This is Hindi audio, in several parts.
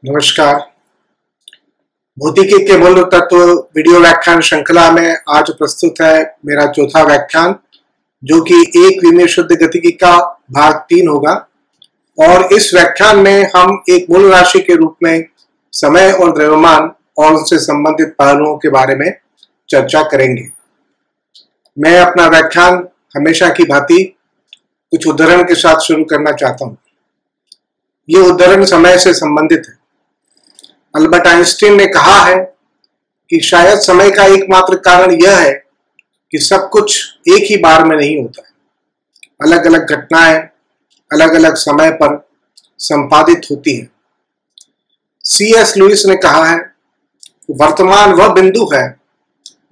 नमस्कार। भौतिकी के मूल तत्व वीडियो व्याख्यान श्रृंखला में आज प्रस्तुत है मेरा चौथा व्याख्यान, जो कि एक विमीय शुद्ध गतिकी का भाग 3 होगा। और इस व्याख्यान में हम एक मूल राशि के रूप में समय और द्रव्यमान और उनसे संबंधित पहलुओं के बारे में चर्चा करेंगे। मैं अपना व्याख्यान हमेशा की भांति कुछ उदाहरण के साथ शुरू करना चाहता हूँ। ये उदाहरण समय से संबंधित है। अल्बर्ट आइंस्टीन ने कहा है कि शायद समय का एकमात्र कारण यह है कि सब कुछ एक ही बार में नहीं होता है। अलग अलग घटनाएं अलग अलग समय पर संपादित होती हैं। C.S. लुईस ने कहा है कि वर्तमान वह बिंदु है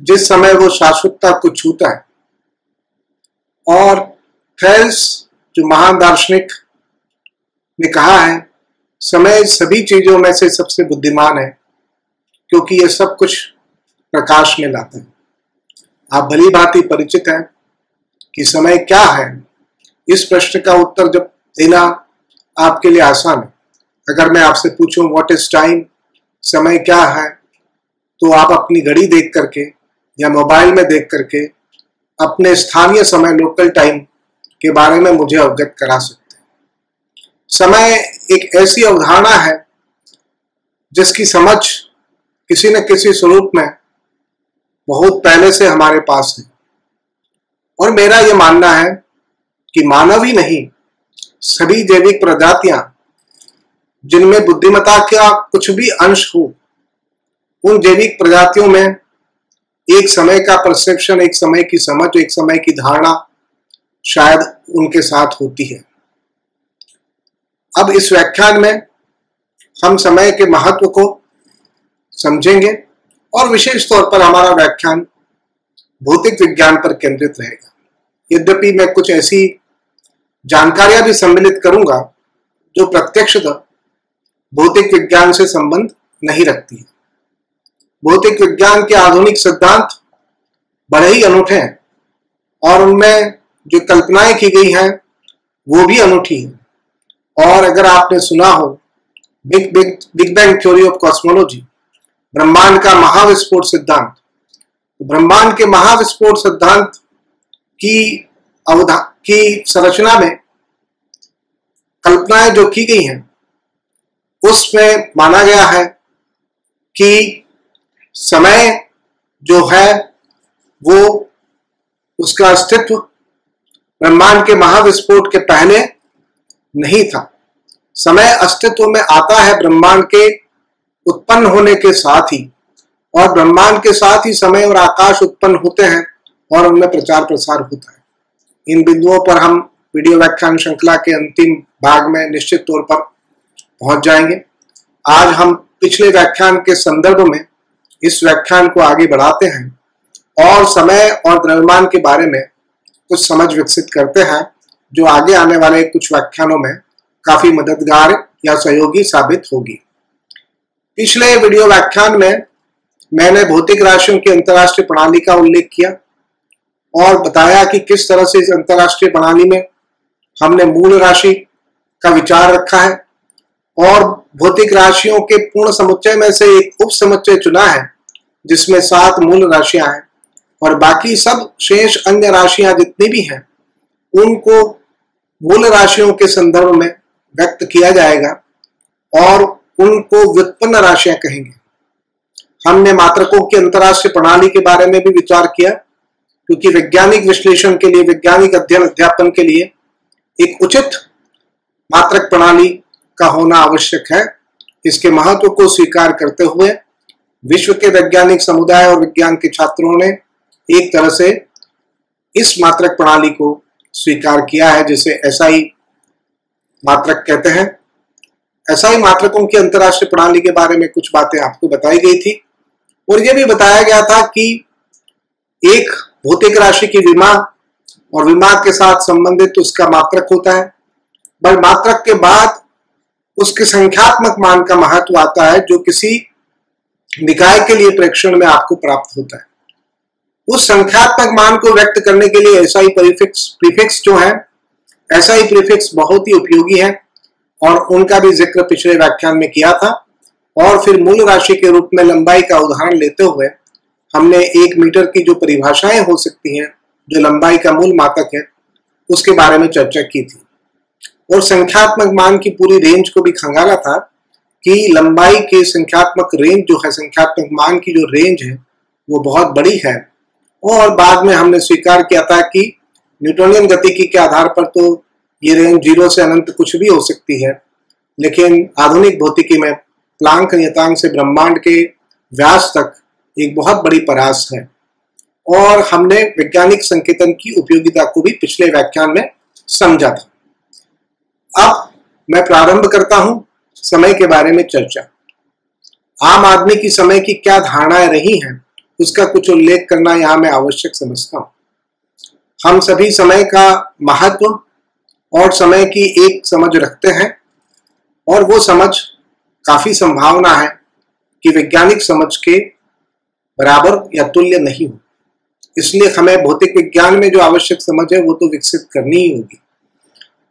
जिस समय वो शाश्वतता को छूता है। और थेल्स, जो महान दार्शनिक, ने कहा है समय सभी चीजों में से सबसे बुद्धिमान है, क्योंकि यह सब कुछ प्रकाश में लाता है। आप भली भांति परिचित हैं कि समय क्या है। इस प्रश्न का उत्तर जब देना आपके लिए आसान है। अगर मैं आपसे पूछूं व्हाट इज टाइम, समय क्या है, तो आप अपनी घड़ी देख करके या मोबाइल में देख करके अपने स्थानीय समय, लोकल टाइम के बारे में मुझे अवगत करा सकते हैं। समय एक ऐसी अवधारणा है जिसकी समझ किसी न किसी स्वरूप में बहुत पहले से हमारे पास है। और मेरा यह मानना है कि मानव ही नहीं, सभी जैविक प्रजातियां जिनमें बुद्धिमत्ता का कुछ भी अंश हो, उन जैविक प्रजातियों में एक समय का परसेप्शन, एक समय की समझ, एक समय की धारणा शायद उनके साथ होती है। अब इस व्याख्यान में हम समय के महत्व को समझेंगे और विशेष तौर पर हमारा व्याख्यान भौतिक विज्ञान पर केंद्रित रहेगा। यद्यपि मैं कुछ ऐसी जानकारियां भी सम्मिलित करूंगा जो प्रत्यक्षतः भौतिक विज्ञान से संबंध नहीं रखती है। भौतिक विज्ञान के आधुनिक सिद्धांत बड़े ही अनूठे हैं और उनमें जो कल्पनाएं की गई हैं वो भी अनूठी है। और अगर आपने सुना हो big bang theory of cosmology, ब्रह्मांड का महाविस्फोट सिद्धांत, तो ब्रह्मांड के महाविस्फोट सिद्धांत की संरचना में कल्पनाएं जो की गई हैं उसमें माना गया है कि समय जो है वो उसका अस्तित्व ब्रह्मांड के महाविस्फोट के पहले नहीं था। समय अस्तित्व में आता है ब्रह्मांड के उत्पन्न होने के साथ ही, और ब्रह्मांड के साथ ही समय और आकाश उत्पन्न होते हैं और उनमें प्रचार प्रसार होता है। इन बिंदुओं पर हम वीडियो व्याख्यान श्रृंखला के अंतिम भाग में निश्चित तौर पर पहुंच जाएंगे। आज हम पिछले व्याख्यान के संदर्भ में इस व्याख्यान को आगे बढ़ाते हैं और समय और द्रव्यमान के बारे में कुछ समझ विकसित करते हैं, जो आगे आने वाले कुछ व्याख्यानों में काफी मददगार या सहयोगी साबित होगी। पिछले वीडियो व्याख्यान में मैंने भौतिक राशियों की अंतरराष्ट्रीय प्रणाली का उल्लेख किया और बताया कि किस तरह से इस अंतरराष्ट्रीय प्रणाली में हमने मूल राशि का विचार रखा है और भौतिक राशियों के पूर्ण समुच्चय में से एक उप समुच्चय चुना है जिसमें 7 मूल राशियां हैं, और बाकी सब शेष अन्य राशियां जितनी भी हैं उनको मूल राशियों के संदर्भ में व्यक्त किया जाएगा और उनको व्युत्पन्न राशियां कहेंगे। हमने मात्रकों की अंतरराष्ट्रीय प्रणाली के बारे में भी विचार किया, क्योंकि वैज्ञानिक विश्लेषण के लिए, वैज्ञानिक अध्ययन अध्यापन के लिए एक उचित मात्रक प्रणाली का होना आवश्यक है। इसके महत्व को स्वीकार करते हुए विश्व के वैज्ञानिक समुदाय और विज्ञान के छात्रों ने एक तरह से इस मात्रक प्रणाली को स्वीकार किया है, जिसे SI मात्रक कहते हैं। SI मात्रकों की अंतरराष्ट्रीय प्रणाली के बारे में कुछ बातें आपको बताई गई थी और यह भी बताया गया था कि एक भौतिक राशि की विमा और विमा के साथ संबंधित उसका मात्रक होता है, पर मात्रक के बाद उसके संख्यात्मक मान का महत्व आता है जो किसी निकाय के लिए प्रेक्षण में आपको प्राप्त होता है। उस संख्यात्मक मान को व्यक्त करने के लिए SI प्रीफिक्स जो है, SI प्रीफिक्स बहुत ही उपयोगी है और उनका भी जिक्र पिछले व्याख्यान में किया था। और फिर मूल राशि के रूप में लंबाई का उदाहरण लेते हुए हमने 1 मीटर की जो परिभाषाएं हो सकती हैं, जो लंबाई का मूल मापक है, उसके बारे में चर्चा की थी और संख्यात्मक मान की पूरी रेंज को भी खंगाला था कि लंबाई की संख्यात्मक रेंज जो है, संख्यात्मक मान की जो रेंज है वो बहुत बड़ी है। और बाद में हमने स्वीकार किया था कि न्यूटोनियन गतिकी के आधार पर तो ये रेंज 0 से अनंत कुछ भी हो सकती है, लेकिन आधुनिक भौतिकी में प्लांक नियतांक से ब्रह्मांड के व्यास तक एक बहुत बड़ी परास है। और हमने वैज्ञानिक संकेतन की उपयोगिता को भी पिछले व्याख्यान में समझा था। अब मैं प्रारंभ करता हूं समय के बारे में चर्चा। आम आदमी की समय की क्या धारणाएं रही हैं, उसका कुछ उल्लेख करना यहां मैं आवश्यक समझता हूं। हम सभी समय का महत्व और समय की एक समझ रखते हैं और वो समझ काफी संभावना है कि वैज्ञानिक समझ के बराबर या तुल्य नहीं हो। इसलिए हमें भौतिक विज्ञान में जो आवश्यक समझ है वो तो विकसित करनी ही होगी।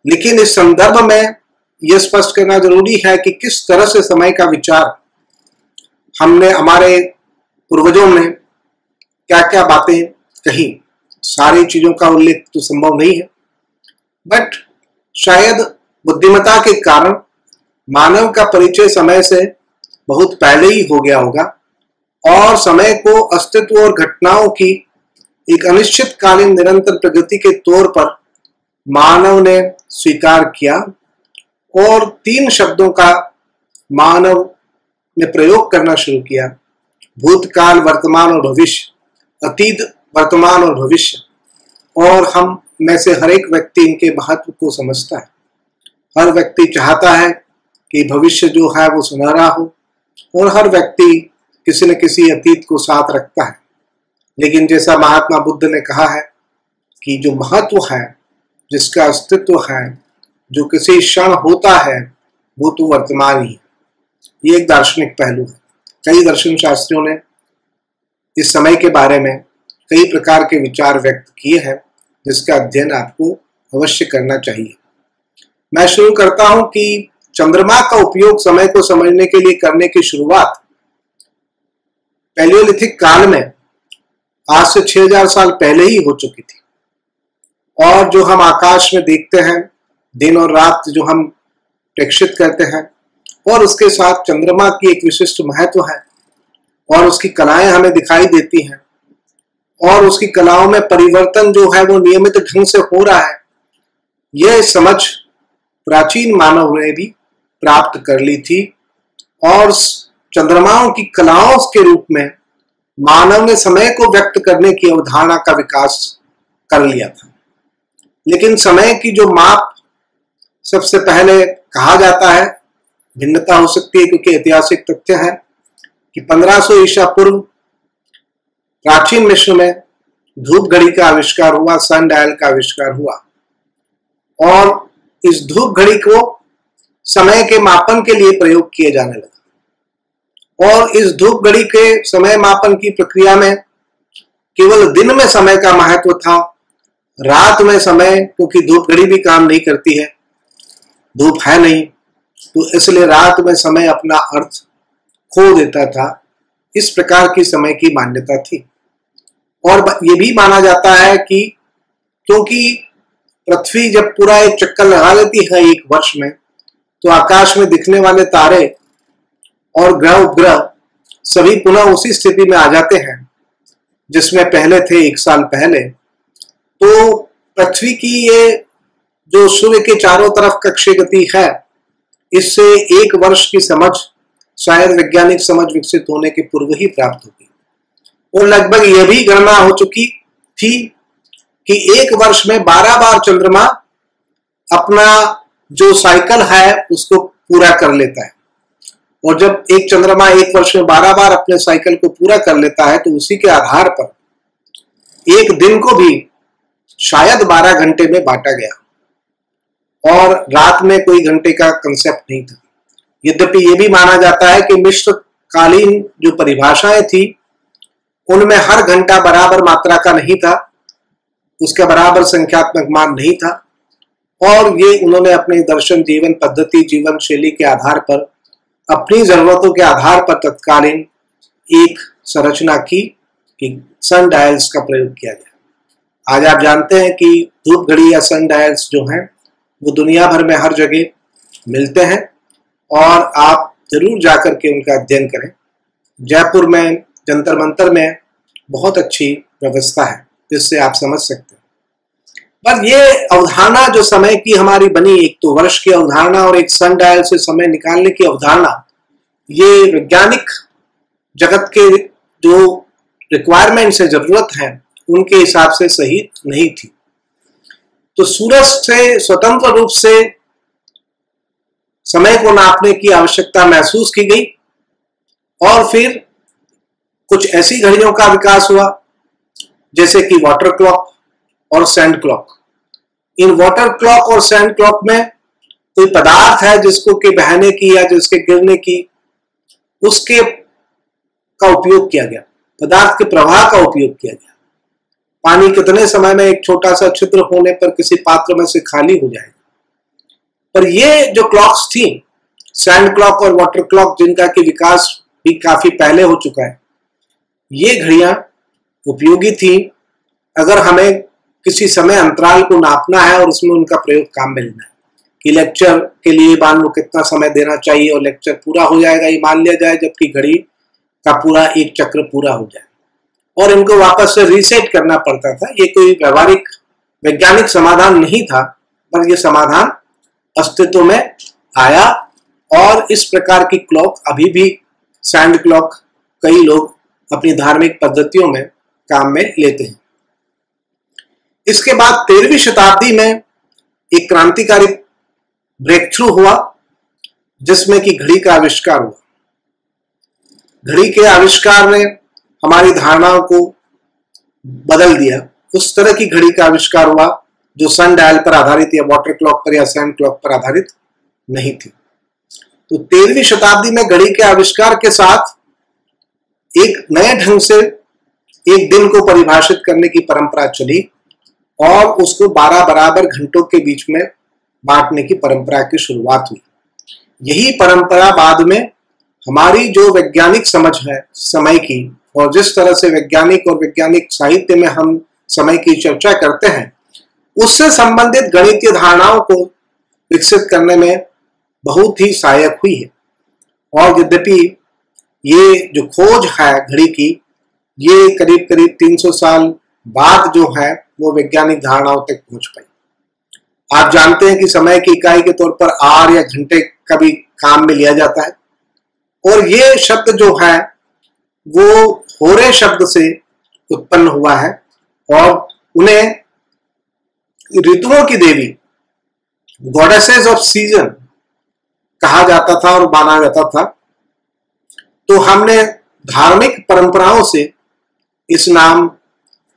लेकिन इस संदर्भ में यह स्पष्ट करना जरूरी है कि किस तरह से समय का विचार हमने, हमारे पूर्वजों ने क्या क्या बातें कही। सारी चीजों का उल्लेख तो संभव नहीं है, बट शायद बुद्धिमत्ता के कारण मानव का परिचय समय से बहुत पहले ही हो गया होगा और समय को अस्तित्व और घटनाओं की एक अनिश्चितकालीन निरंतर प्रगति के तौर पर मानव ने स्वीकार किया और 3 शब्दों का मानव ने प्रयोग करना शुरू किया: भूतकाल, वर्तमान और भविष्य, अतीत, वर्तमान और भविष्य। और हम में से हर एक व्यक्ति इनके महत्व को समझता है। हर व्यक्ति चाहता है कि भविष्य जो है वो सुनहरा हो और हर व्यक्ति किसी न किसी अतीत को साथ रखता है। लेकिन जैसा महात्मा बुद्ध ने कहा है कि जो महत्व है, जिसका अस्तित्व है, जो किसी क्षण होता है, वो तो वर्तमान ही है। ये एक दार्शनिक पहलू है। कई दर्शन शास्त्रियों ने इस समय के बारे में कई प्रकार के विचार व्यक्त किए हैं, जिसका अध्ययन आपको अवश्य करना चाहिए। मैं शुरू करता हूं कि चंद्रमा का उपयोग समय को समझने के लिए करने की शुरुआत पैलियोलिथिक काल में आज से 6000 साल पहले ही हो चुकी थी। और जो हम आकाश में देखते हैं, दिन और रात जो हम प्रेक्षित करते हैं, और उसके साथ चंद्रमा की एक विशिष्ट महत्व है और उसकी कलाएं हमें दिखाई देती हैं और उसकी कलाओं में परिवर्तन जो है वो नियमित ढंग से हो रहा है। यह समझ प्राचीन मानव ने भी प्राप्त कर ली थी और चंद्रमाओं की कलाओं के रूप में मानव ने समय को व्यक्त करने की अवधारणा का विकास कर लिया था। लेकिन समय की जो माप सबसे पहले कहा जाता है, भिन्नता हो सकती है क्योंकि ऐतिहासिक तथ्य है कि 1500 ईसा पूर्व प्राचीन मिस्र में धूप घड़ी का आविष्कार हुआ, सन डायल का आविष्कार हुआ और इस धूप घड़ी को समय के मापन के लिए प्रयोग किए जाने लगा। और इस धूप घड़ी के समय मापन की प्रक्रिया में केवल दिन में समय का महत्व था, रात में समय, क्योंकि धूप घड़ी भी काम नहीं करती है, धूप है नहीं, तो इसलिए रात में समय अपना अर्थ खो देता था। इस प्रकार की समय की मान्यता थी। और यह भी माना जाता है कि क्योंकि पृथ्वी जब पूरा एक चक्कर लगा लेती है एक वर्ष में, तो आकाश में दिखने वाले तारे और ग्रह उपग्रह सभी पुनः उसी स्थिति में आ जाते हैं जिसमें पहले थे 1 साल पहले। तो पृथ्वी की ये जो सूर्य के चारों तरफ कक्षीय गति है, इससे 1 वर्ष की समझ शायद वैज्ञानिक समझ विकसित होने के पूर्व ही प्राप्त होगी। और लगभग यह भी गणना हो चुकी थी कि 1 वर्ष में 12 बार चंद्रमा अपना जो साइकिल है उसको पूरा कर लेता है। और जब एक चंद्रमा 1 वर्ष में 12 बार अपने साइकिल को पूरा कर लेता है, तो उसी के आधार पर एक दिन को भी शायद 12 घंटे में बांटा गया और रात में कोई घंटे का कंसेप्ट नहीं था। यद्यपि यह भी माना जाता है कि मिस्र कालीन जो परिभाषाएं थी, उनमें हर घंटा बराबर मात्रा का नहीं था, उसका बराबर संख्यात्मक मान नहीं था। और ये उन्होंने अपने दर्शन, जीवन पद्धति, जीवन शैली के आधार पर अपनी जरूरतों के आधार पर तत्कालीन एक संरचना की कि सन डायल्स का प्रयोग किया गया। आज आप जानते हैं कि धूप घड़ी या सन डायल्स जो हैं वो दुनिया भर में हर जगह मिलते हैं और आप जरूर जाकर के उनका अध्ययन करें। जयपुर में जंतर मंतर में बहुत अच्छी व्यवस्था है जिससे आप समझ सकते हैं। पर ये अवधारणा जो समय की हमारी बनी, एक तो वर्ष की अवधारणा और एक सन डायल से समय निकालने की अवधारणा, ये वैज्ञानिक जगत के जो रिक्वायरमेंट्स है, जरूरत है, उनके हिसाब से सही नहीं थी। तो सूरज से स्वतंत्र रूप से समय को नापने की आवश्यकता महसूस की गई और फिर कुछ ऐसी घड़ियों का विकास हुआ जैसे कि वाटर क्लॉक और sand clock. In water clock और सैंड क्लॉक में कोई पदार्थ है जिसको के बहने की या जिसके गिरने की उसके का उपयोग किया गया, पदार्थ के प्रवाह का उपयोग किया गया। पानी कितने समय में एक छोटा सा छिद्र होने पर किसी पात्र में से खाली हो जाएगा। पर ये जो क्लॉक्स थी, सैंड क्लॉक और वाटर क्लॉक, जिनका कि विकास भी काफी पहले हो चुका है, ये घड़ियां उपयोगी थी अगर हमें किसी समय अंतराल को नापना है और उसमें उनका प्रयोग काम में लेना है कि लेक्चर के लिए मान लो कितना समय देना चाहिए और लेक्चर पूरा हो जाएगा ये मान लिया जाए, जबकि घड़ी का पूरा एक चक्र पूरा हो जाए और इनको वापस से रीसेट करना पड़ता था। ये कोई व्यवहारिक वैज्ञानिक समाधान नहीं था, पर यह समाधान अस्तित्व में आया और इस प्रकार की क्लॉक अभी भी, सैंड क्लॉक, कई लोग अपनी धार्मिक पद्धतियों में काम में लेते हैं। इसके बाद 13वीं शताब्दी में एक क्रांतिकारी ब्रेक थ्रू हुआ जिसमें कि घड़ी का आविष्कार हुआ। घड़ी के आविष्कार ने हमारी धारणाओं को बदल दिया। उस तरह की घड़ी का आविष्कार हुआ जो सन डायल पर आधारित या वाटर क्लॉक पर या सैंड क्लॉक पर आधारित नहीं थी। तो 13वीं शताब्दी में घड़ी के आविष्कार के साथ एक नए ढंग से एक दिन को परिभाषित करने की परंपरा चली और उसको 12 बराबर घंटों के बीच में बांटने की परंपरा की शुरुआत हुई। यही परंपरा बाद में हमारी जो वैज्ञानिक समझ है समय की, और जिस तरह से वैज्ञानिक और वैज्ञानिक साहित्य में हम समय की चर्चा करते हैं, उससे संबंधित गणितीय धारणाओं को विकसित करने में बहुत ही सहायक हुई है। और यद्यपि ये जो खोज है घड़ी की, ये करीब करीब 300 साल बाद जो है वो वैज्ञानिक धारणाओं तक पहुंच पाई। आप जानते हैं कि समय की इकाई के तौर पर आर या घंटे का भी काम में लिया जाता है और ये शब्द जो है वो होरे शब्द से उत्पन्न हुआ है और उन्हें ऋतुओं की देवी, गॉडेसेस ऑफ सीजन कहा जाता था और माना जाता था। तो हमने धार्मिक परंपराओं से इस नाम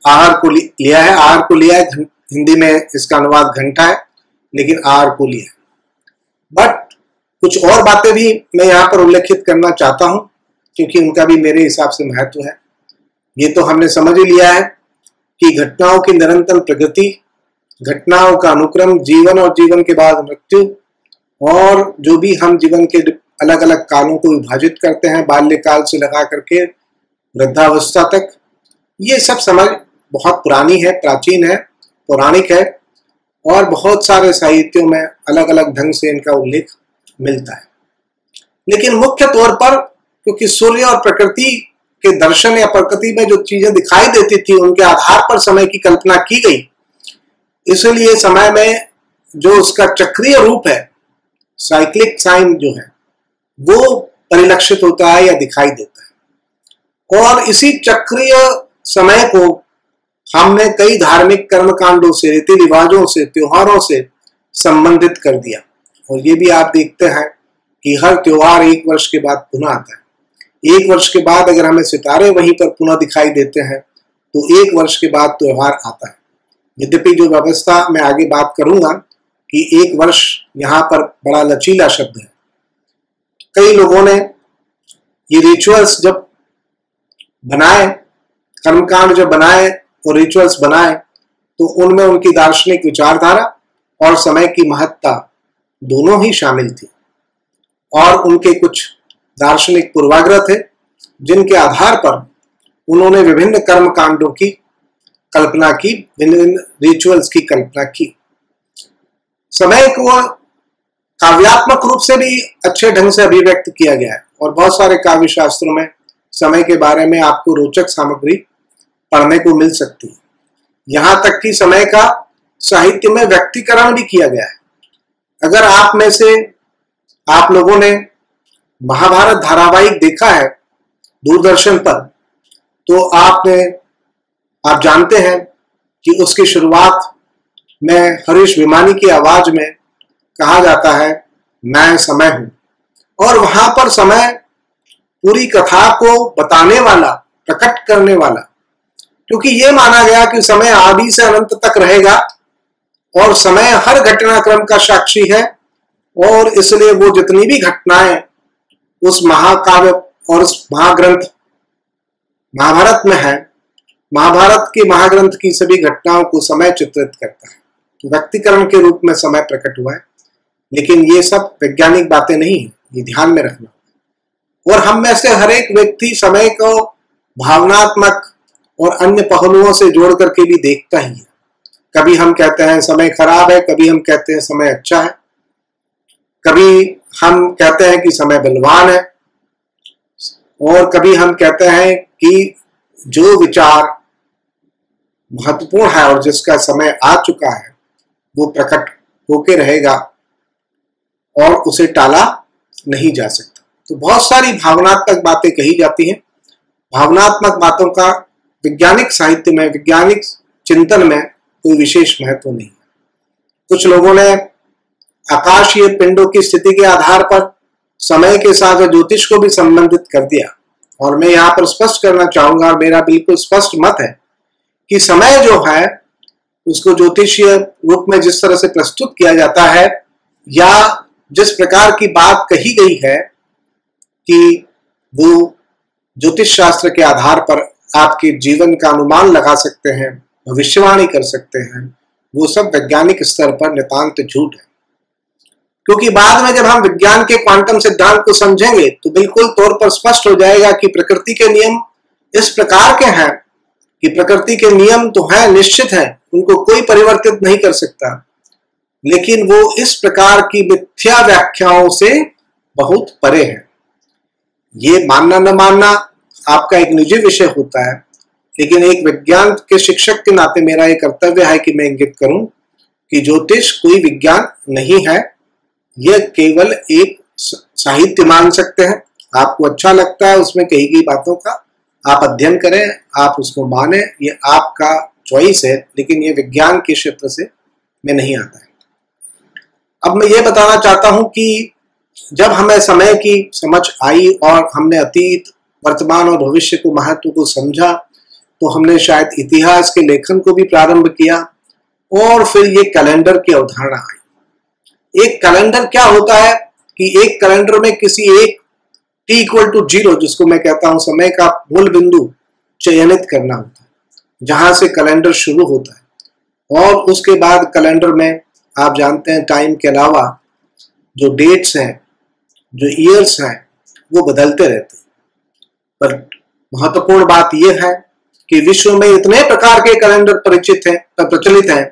आहार को लिया है। आहार को लिया है, हिंदी में इसका अनुवाद घंटा है, लेकिन आहार को लिया है। बट कुछ और बातें भी मैं यहाँ पर उल्लेखित करना चाहता हूँ क्योंकि उनका भी मेरे हिसाब से महत्व है। ये तो हमने समझ ही लिया है कि घटनाओं की निरंतर प्रगति, घटनाओं का अनुक्रम, जीवन और जीवन के बाद मृत्यु, और जो भी हम जीवन के अलग अलग कालों को विभाजित करते हैं, बाल्यकाल से लगा करके वृद्धावस्था तक, ये सब समझ बहुत पुरानी है, प्राचीन है, पौराणिक है और बहुत सारे साहित्यों में अलग अलग ढंग से इनका उल्लेख मिलता है। लेकिन मुख्य तौर पर क्योंकि सूर्य और प्रकृति के दर्शन या प्रकृति में जो चीजें दिखाई देती थी उनके आधार पर समय की कल्पना की गई, इसलिए समय में जो उसका चक्रीय रूप है, साइक्लिक साइन जो है, वो परिलक्षित होता है या दिखाई देता है। और इसी चक्रीय समय को हमने कई धार्मिक कर्मकांडों से, रीति रिवाजों से, त्योहारों से संबंधित कर दिया। और ये भी आप देखते हैं कि हर त्योहार एक वर्ष के बाद पुनः आता है। एक वर्ष के बाद अगर हमें सितारे वहीं पर पुनः दिखाई देते हैं तो एक वर्ष के बाद त्योहार आता है। यद्यपि जो व्यवस्था मैं आगे बात करूंगा कि एक वर्ष यहाँ पर बड़ा लचीला शब्द है। कई लोगों ने ये रिचुअल्स जब बनाए, कर्मकांड जब बनाए और रिचुअल्स बनाए, तो उनमें उनकी दार्शनिक विचारधारा और समय की महत्ता दोनों ही शामिल थी और उनके कुछ दार्शनिक पूर्वाग्रह थे, जिनके आधार पर उन्होंने विभिन्न कर्म कांडों की कल्पना की, विभिन्न रिचुअल्स की कल्पना की। समय को काव्यात्मक रूप से भी अच्छे ढंग से अभिव्यक्त किया गया है और बहुत सारे काव्य शास्त्रों में समय के बारे में आपको रोचक सामग्री पढ़ने को मिल सकती है। यहां तक कि समय का साहित्य में व्यक्तीकरण भी किया गया है। अगर आप में से आप लोगों ने महाभारत धारावाहिक देखा है दूरदर्शन पर, तो आप जानते हैं कि उसकी शुरुआत में हरीश भिमानी की आवाज में कहा जाता है, मैं समय हूं, और वहां पर समय पूरी कथा को बताने वाला, प्रकट करने वाला, क्योंकि यह माना गया कि समय आदि से अनंत तक रहेगा और समय हर घटनाक्रम का साक्षी है, और इसलिए वो जितनी भी घटनाएं उस महाकाव्य और उस महाग्रंथ महाभारत में है, महाभारत के महाग्रंथ की सभी घटनाओं को समय चित्रित करता है। तो व्यक्तिकरण के रूप में समय प्रकट हुआ है, लेकिन ये सब वैज्ञानिक बातें नहीं है, ये ध्यान में रखना। और हम में से हर एक व्यक्ति समय को भावनात्मक और अन्य पहलुओं से जोड़ करके भी देखता ही है। कभी हम कहते हैं समय खराब है, कभी हम कहते हैं समय अच्छा है, कभी हम कहते हैं कि समय बलवान है, और कभी हम कहते हैं कि जो विचार महत्वपूर्ण है और जिसका समय आ चुका है वो प्रकट होके रहेगा और उसे टाला नहीं जा सकता। तो बहुत सारी भावनात्मक बातें कही जाती हैं। भावनात्मक बातों का वैज्ञानिक साहित्य में, वैज्ञानिक चिंतन में कोई विशेष महत्व नहीं है। कुछ लोगों ने आकाशीय पिंडों की स्थिति के आधार पर समय के साथ ज्योतिष को भी संबंधित कर दिया, और मैं यहाँ पर स्पष्ट करना चाहूंगा, और मेरा बिल्कुल स्पष्ट मत है कि समय जो है उसको ज्योतिषीय रूप में जिस तरह से प्रस्तुत किया जाता है, या जिस प्रकार की बात कही गई है कि वो ज्योतिष शास्त्र के आधार पर आपके जीवन का अनुमान लगा सकते हैं, भविष्यवाणी कर सकते हैं, वो सब वैज्ञानिक स्तर पर नितांत झूठ है। क्योंकि बाद में जब हम विज्ञान के क्वांटम सिद्धांत को समझेंगे तो बिल्कुल तौर पर स्पष्ट हो जाएगा कि प्रकृति के नियम इस प्रकार के हैं कि प्रकृति के नियम तो हैं, निश्चित हैं, उनको कोई परिवर्तित नहीं कर सकता, लेकिन वो इस प्रकार की मिथ्या व्याख्याओं से बहुत परे है। ये मानना न मानना आपका एक निजी विषय होता है, लेकिन एक विज्ञान के शिक्षक के नाते मेरा ये कर्तव्य है कि मैं इंगित करूं कि ज्योतिष कोई विज्ञान नहीं है, यह केवल एक साहित्य मान सकते हैं। आपको अच्छा लगता है उसमें कही गई बातों का, आप अध्ययन करें, आप उसको माने, ये आपका चॉइस है, लेकिन ये विज्ञान के क्षेत्र से में नहीं आता है। अब मैं ये बताना चाहता हूं कि जब हमें समय की समझ आई और हमने अतीत, वर्तमान और भविष्य को, महत्व को समझा, तो हमने शायद इतिहास के लेखन को भी प्रारंभ किया, और फिर ये कैलेंडर की अवधारणा आई। एक कैलेंडर क्या होता है कि एक कैलेंडर में किसी एक t=0, जिसको मैं कहता हूं समय का मूल बिंदु, चयनित करना होता है, जहां से कैलेंडर शुरू होता है। और उसके बाद कैलेंडर में आप जानते हैं टाइम के अलावा जो डेट्स हैं, जो ईयर्स हैं, वो बदलते रहते हैं। पर महत्वपूर्ण बात यह है कि विश्व में इतने प्रकार के कैलेंडर प्रचलित हैं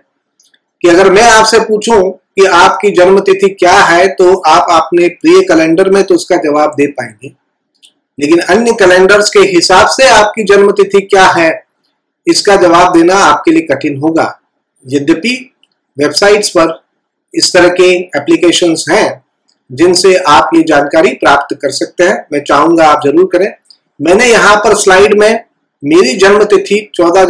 कि अगर मैं आपसे पूछूं कि आपकी जन्म तिथि क्या है, तो आप अपने प्रिय कैलेंडर में तो उसका जवाब दे पाएंगे, लेकिन अन्य कैलेंडर्स के हिसाब से आपकी जन्म तिथि क्या है, इसका जवाब देना आपके लिए कठिन होगा। यद्यपि वेबसाइट्स पर इस तरह के एप्लीकेशंस हैं जिनसे आप ये जानकारी प्राप्त कर सकते हैं। मैं चाहूंगा आप जरूर करें। मैंने यहाँ पर स्लाइड में मेरी जन्म तिथि 14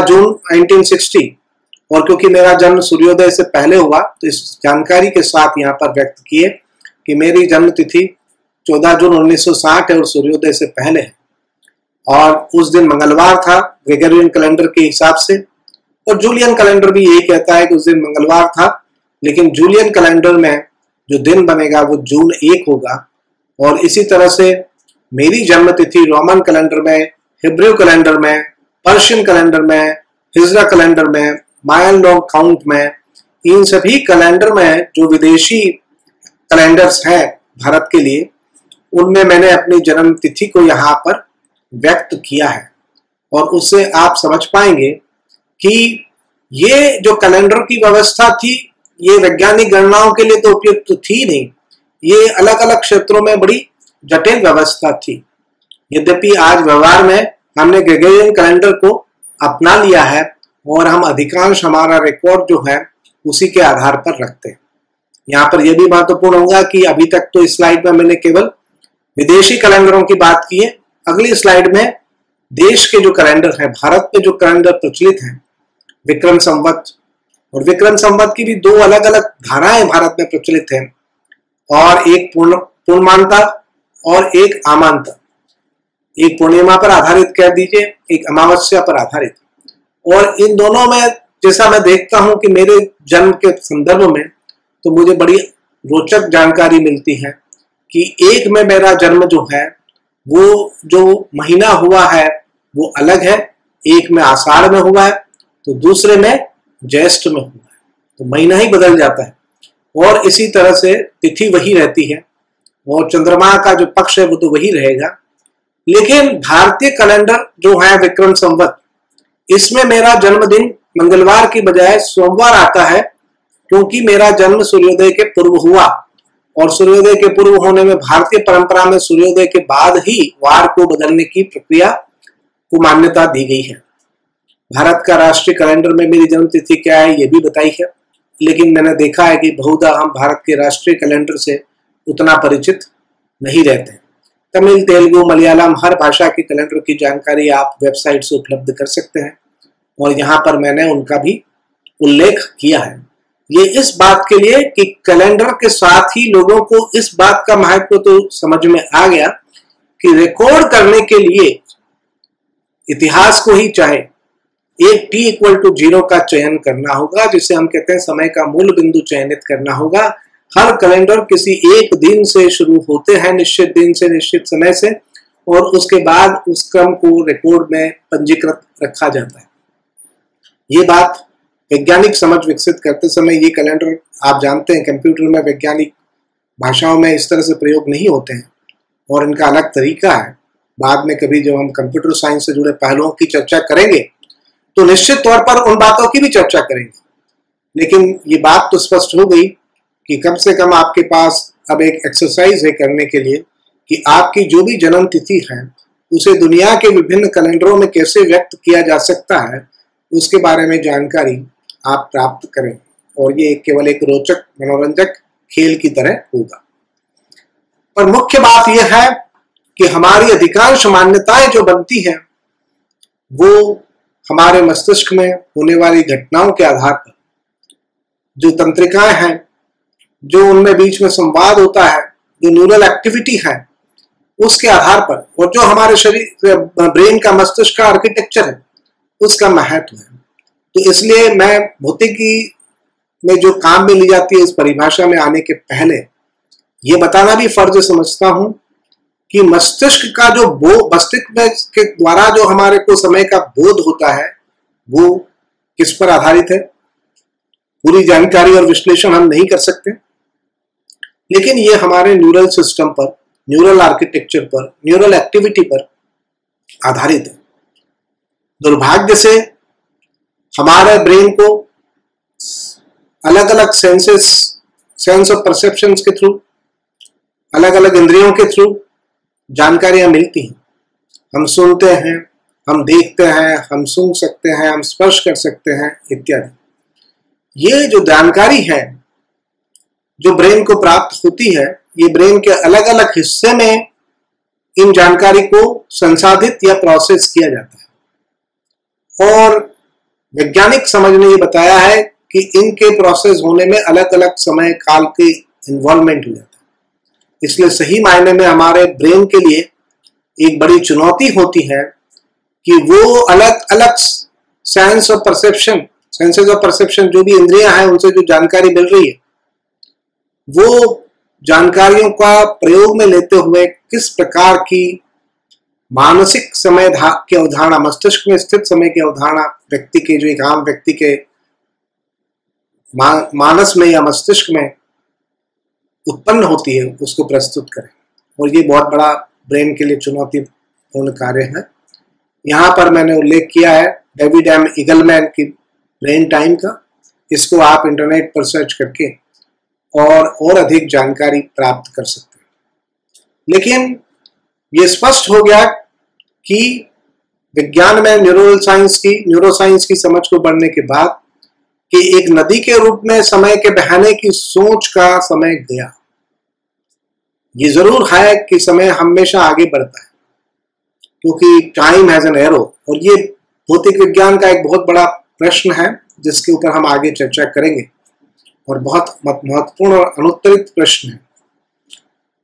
जून 1960, और क्योंकि मेरा जन्म सूर्योदय से पहले हुआ तो इस जानकारी के साथ यहाँ पर व्यक्त किए कि मेरी जन्म तिथि 14 जून 1960 है और सूर्योदय से पहले है, और उस दिन मंगलवार था ग्रेगोरियन कैलेंडर के हिसाब से, और जूलियन कैलेंडर भी यही कहता है कि उस दिन मंगलवार था, लेकिन जूलियन कैलेंडर में जो दिन बनेगा वो जून 1 होगा। और इसी तरह से मेरी जन्म तिथि रोमन कैलेंडर में, हिब्रू कैलेंडर में, पर्शियन कैलेंडर में, हिजरा कैलेंडर में, मायन लॉन्ग काउंट में, इन सभी कैलेंडर में जो विदेशी कैलेंडर्स हैं भारत के लिए, उनमें मैंने अपनी जन्म तिथि को यहाँ पर व्यक्त किया है, और उससे आप समझ पाएंगे कि ये जो कैलेंडर की व्यवस्था थी ये वैज्ञानिक गणनाओं के लिए तो उपयुक्त थी नहीं, ये अलग अलग क्षेत्रों में बड़ी जटिल व्यवस्था थी। यद्यपि आज व्यवहार में हमने ग्रेगोरियन कैलेंडर को अपना लिया है और हम अधिकांश हमारा रिकॉर्ड जो है उसी के आधार पर रखते हैं। यहाँ पर यह भी महत्वपूर्ण होगा कि अभी तक तो इस स्लाइड में मैंने केवल विदेशी कैलेंडरों की बात की है। अगली स्लाइड में देश के जो कैलेंडर है, भारत में जो कैलेंडर प्रचलित है, विक्रम संवत और विक्रम संवत की भी दो अलग अलग धाराएं भारत में प्रचलित हैं, और एक पूर्णमानता और एक आमांता, एक पूर्णिमा पर आधारित कह दीजिए, एक अमावस्या पर आधारित। और इन दोनों में जैसा मैं देखता हूं कि मेरे जन्म के संदर्भ में तो मुझे बड़ी रोचक जानकारी मिलती है कि एक में मेरा जन्म जो है वो जो महीना हुआ है वो अलग है, एक में आषाढ़ में हुआ है तो दूसरे में ज्येष्ठ में हुआ है, तो महीना ही बदल जाता है। और इसी तरह से तिथि वही रहती है और चंद्रमा का जो पक्ष है वो तो वही रहेगा। लेकिन भारतीय कैलेंडर जो है विक्रम संवत, इसमें मेरा जन्मदिन मंगलवार की बजाय सोमवार आता है, क्योंकि मेरा जन्म सूर्योदय के पूर्व हुआ, और सूर्योदय के पूर्व होने में भारतीय परंपरा में सूर्योदय के बाद ही वार को बदलने की प्रक्रिया को मान्यता दी गई है। भारत का राष्ट्रीय कैलेंडर में मेरी जन्म तिथि क्या है ये भी बताई है, लेकिन मैंने देखा है कि बहुधा हम भारत के राष्ट्रीय कैलेंडर से उतना परिचित नहीं रहते। तमिल, तेलुगु, मलयालम हर भाषा के कैलेंडर की जानकारी आप वेबसाइट से उपलब्ध कर सकते हैं, और यहाँ पर मैंने उनका भी उल्लेख किया है। ये इस बात के लिए कि कैलेंडर के साथ ही लोगों को इस बात का महत्व तो समझ में आ गया कि रिकॉर्ड करने के लिए इतिहास को ही चाहे एक t=0 का चयन करना होगा, जिसे हम कहते हैं समय का मूल बिंदु चयनित करना होगा। हर कैलेंडर किसी एक दिन से शुरू होते हैं, निश्चित दिन से, निश्चित समय से, और उसके बाद उस क्रम को रिकॉर्ड में पंजीकृत रखा जाता है। ये बात वैज्ञानिक समझ विकसित करते समय, ये कैलेंडर आप जानते हैं कंप्यूटर में वैज्ञानिक भाषाओं में इस तरह से प्रयोग नहीं होते हैं और इनका अलग तरीका है। बाद में कभी जब हम कंप्यूटर साइंस से जुड़े पहलुओं की चर्चा करेंगे तो निश्चित तौर पर उन बातों की भी चर्चा करेंगे, लेकिन ये बात तो स्पष्ट हो गई कि कम से कम आपके पास अब एक एक्सरसाइज है करने के लिए कि आपकी जो भी जन्म तिथि है उसे दुनिया के विभिन्न कैलेंडरों में कैसे व्यक्त किया जा सकता है, उसके बारे में जानकारी आप प्राप्त करें, और ये केवल एक रोचक मनोरंजक खेल की तरह होगा। पर मुख्य बात यह है कि हमारी अधिकांश मान्यताएं जो बनती हैं वो हमारे मस्तिष्क में होने वाली घटनाओं के आधार पर, जो तंत्रिकाएं हैं, जो उनमें बीच में संवाद होता है, जो न्यूरल एक्टिविटी है, उसके आधार पर, और जो हमारे शरीर ब्रेन का, मस्तिष्क का आर्किटेक्चर है, उसका महत्व है। तो इसलिए मैं भौतिकी में जो काम में ली जाती है इस परिभाषा में आने के पहले ये बताना भी फर्ज समझता हूं कि मस्तिष्क का जो मस्तिष्क के द्वारा जो हमारे को समय का बोध होता है वो किस पर आधारित है, पूरी जानकारी और विश्लेषण हम नहीं कर सकते, लेकिन ये हमारे न्यूरल सिस्टम पर, न्यूरल आर्किटेक्चर पर, न्यूरल एक्टिविटी पर आधारित है। दुर्भाग्य से हमारे ब्रेन को अलग अलग सेंस ऑफ परसेप्शन के थ्रू, अलग अलग इंद्रियों के थ्रू जानकारियां मिलती हैं। हम सुनते हैं, हम देखते हैं, हम सूंघ सकते हैं, हम स्पर्श कर सकते हैं इत्यादि। ये जो जानकारी है जो ब्रेन को प्राप्त होती है, ये ब्रेन के अलग अलग हिस्से में इन जानकारी को संसाधित या प्रोसेस किया जाता है, और वैज्ञानिक समझ ने ये बताया है कि इनके प्रोसेस होने में अलग अलग समय काल के इन्वॉल्वमेंट हो जाता है। इसलिए सही मायने में हमारे ब्रेन के लिए एक बड़ी चुनौती होती है कि वो अलग अलग सेंसेस ऑफ परसेप्शन जो भी इंद्रियां हैं उनसे जो जानकारी मिल रही है वो जानकारियों का प्रयोग में लेते हुए किस प्रकार की मानसिक समय की अवधारणा, मस्तिष्क में स्थित समय की अवधारणा व्यक्ति के, जो एक आम व्यक्ति के मानस में या मस्तिष्क में उत्पन्न होती है, उसको प्रस्तुत करें। और ये बहुत बड़ा ब्रेन के लिए चुनौतीपूर्ण कार्य है। यहाँ पर मैंने उल्लेख किया है डेविड एम ईगलमैन की ब्रेन टाइम का। इसको आप इंटरनेट पर सर्च करके और अधिक जानकारी प्राप्त कर सकते हैं। लेकिन ये स्पष्ट हो गया कि विज्ञान में न्यूरोसाइंस की समझ को बढ़ने के बाद कि एक नदी के रूप में समय के बहने की सोच का समय गया। ये जरूर है कि समय हमेशा आगे बढ़ता है क्योंकि टाइम हैज एन एरो, और ये भौतिक विज्ञान का एक बहुत बड़ा प्रश्न है जिसके ऊपर हम आगे चर्चा करेंगे और बहुत महत्वपूर्ण और अनुत्तरित प्रश्न है।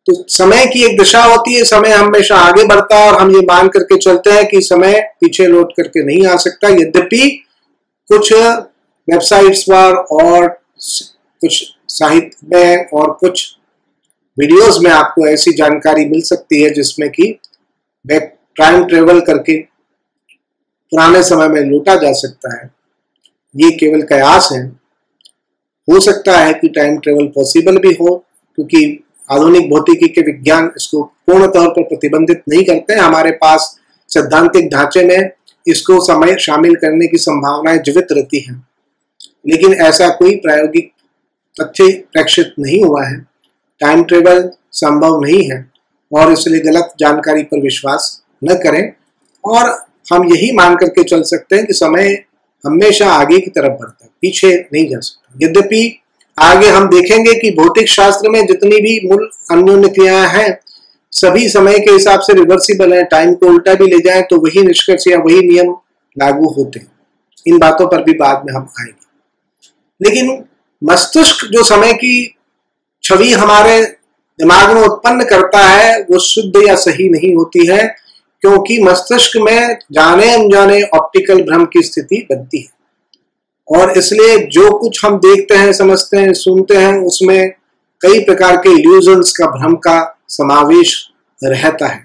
तो समय की एक दिशा होती है, समय हमेशा आगे बढ़ता है और हम ये मान करके चलते हैं कि समय पीछे लौट करके नहीं आ सकता। यद्यपि कुछ वेबसाइट्स पर और कुछ साहित्य में और कुछ वीडियोस में आपको ऐसी जानकारी मिल सकती है जिसमें कि टाइम ट्रेवल करके पुराने समय में लौटा जा सकता है। ये केवल कयास है। हो सकता है कि टाइम ट्रेवल पॉसिबल भी हो, क्योंकि आधुनिक भौतिकी के विज्ञान इसको पूर्ण तौर पर प्रतिबंधित नहीं करते हैं। हमारे पास सैद्धांतिक ढांचे में इसको समय शामिल करने की संभावनाएं जीवित रहती हैं, लेकिन ऐसा कोई प्रायोगिक तथ्य प्रेक्षित नहीं हुआ है। टाइम ट्रेवल संभव नहीं है और इसलिए गलत जानकारी पर विश्वास न करें और हम यही मान करके चल सकते हैं कि समय हमेशा आगे की तरफ बढ़ता है, पीछे नहीं जा सकता। यद्यपि आगे हम देखेंगे कि भौतिक शास्त्र में जितनी भी मूल अन्योन्य क्रियाएं हैं सभी समय के हिसाब से रिवर्सिबल है। टाइम को उल्टा भी ले जाएं तो वही निष्कर्ष या वही नियम लागू होते हैं। इन बातों पर भी बाद में हम आएंगे। लेकिन मस्तिष्क जो समय की छवि हमारे दिमाग में उत्पन्न करता है वो शुद्ध या सही नहीं होती है, क्योंकि मस्तिष्क में जाने अनजाने ऑप्टिकल भ्रम की स्थिति बनती है और इसलिए जो कुछ हम देखते हैं, समझते हैं, सुनते हैं उसमें कई प्रकार के इल्यूजन्स का, भ्रम का समावेश रहता है।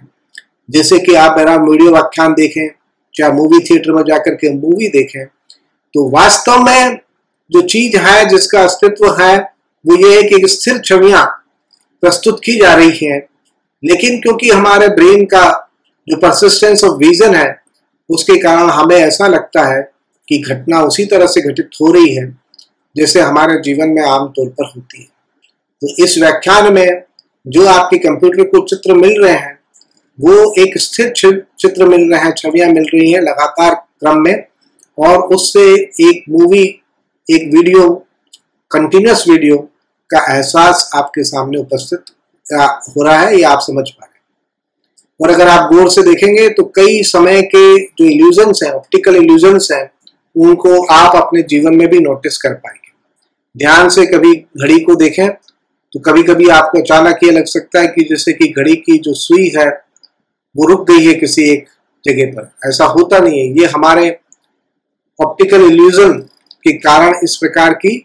जैसे कि आप मेरा वीडियो व्याख्यान देखें, चाहे मूवी थिएटर में जाकर के मूवी देखें, तो वास्तव में जो चीज है जिसका अस्तित्व है वो ये है कि स्थिर छवियां प्रस्तुत की जा रही हैं, लेकिन क्योंकि हमारे ब्रेन का जो परसिस्टेंस ऑफ विजन है उसके कारण हमें ऐसा लगता है कि घटना उसी तरह से घटित हो रही है जैसे हमारे जीवन में आमतौर पर होती है। तो इस व्याख्यान में जो आपके कंप्यूटर को चित्र मिल रहे हैं वो एक स्थिर चित्र मिल रहे हैं, छवियां मिल रही हैं लगातार क्रम में, और उससे एक मूवी, एक वीडियो, कंटिन्यूअस वीडियो का एहसास आपके सामने उपस्थित हो रहा है, ये आप समझ पा रहे हैं। और अगर आप गौर से देखेंगे तो कई समय के जो इल्यूजन्स हैं, ऑप्टिकल इल्यूजन्स हैं, उनको आप अपने जीवन में भी नोटिस कर पाएंगे। ध्यान से कभी घड़ी को देखें तो कभी कभी आपको अचानक ये लग सकता है कि जैसे कि घड़ी की जो सुई है वो रुक गई है किसी एक जगह पर। ऐसा होता नहीं है, ये हमारे ऑप्टिकल इल्यूजन के कारण इस प्रकार की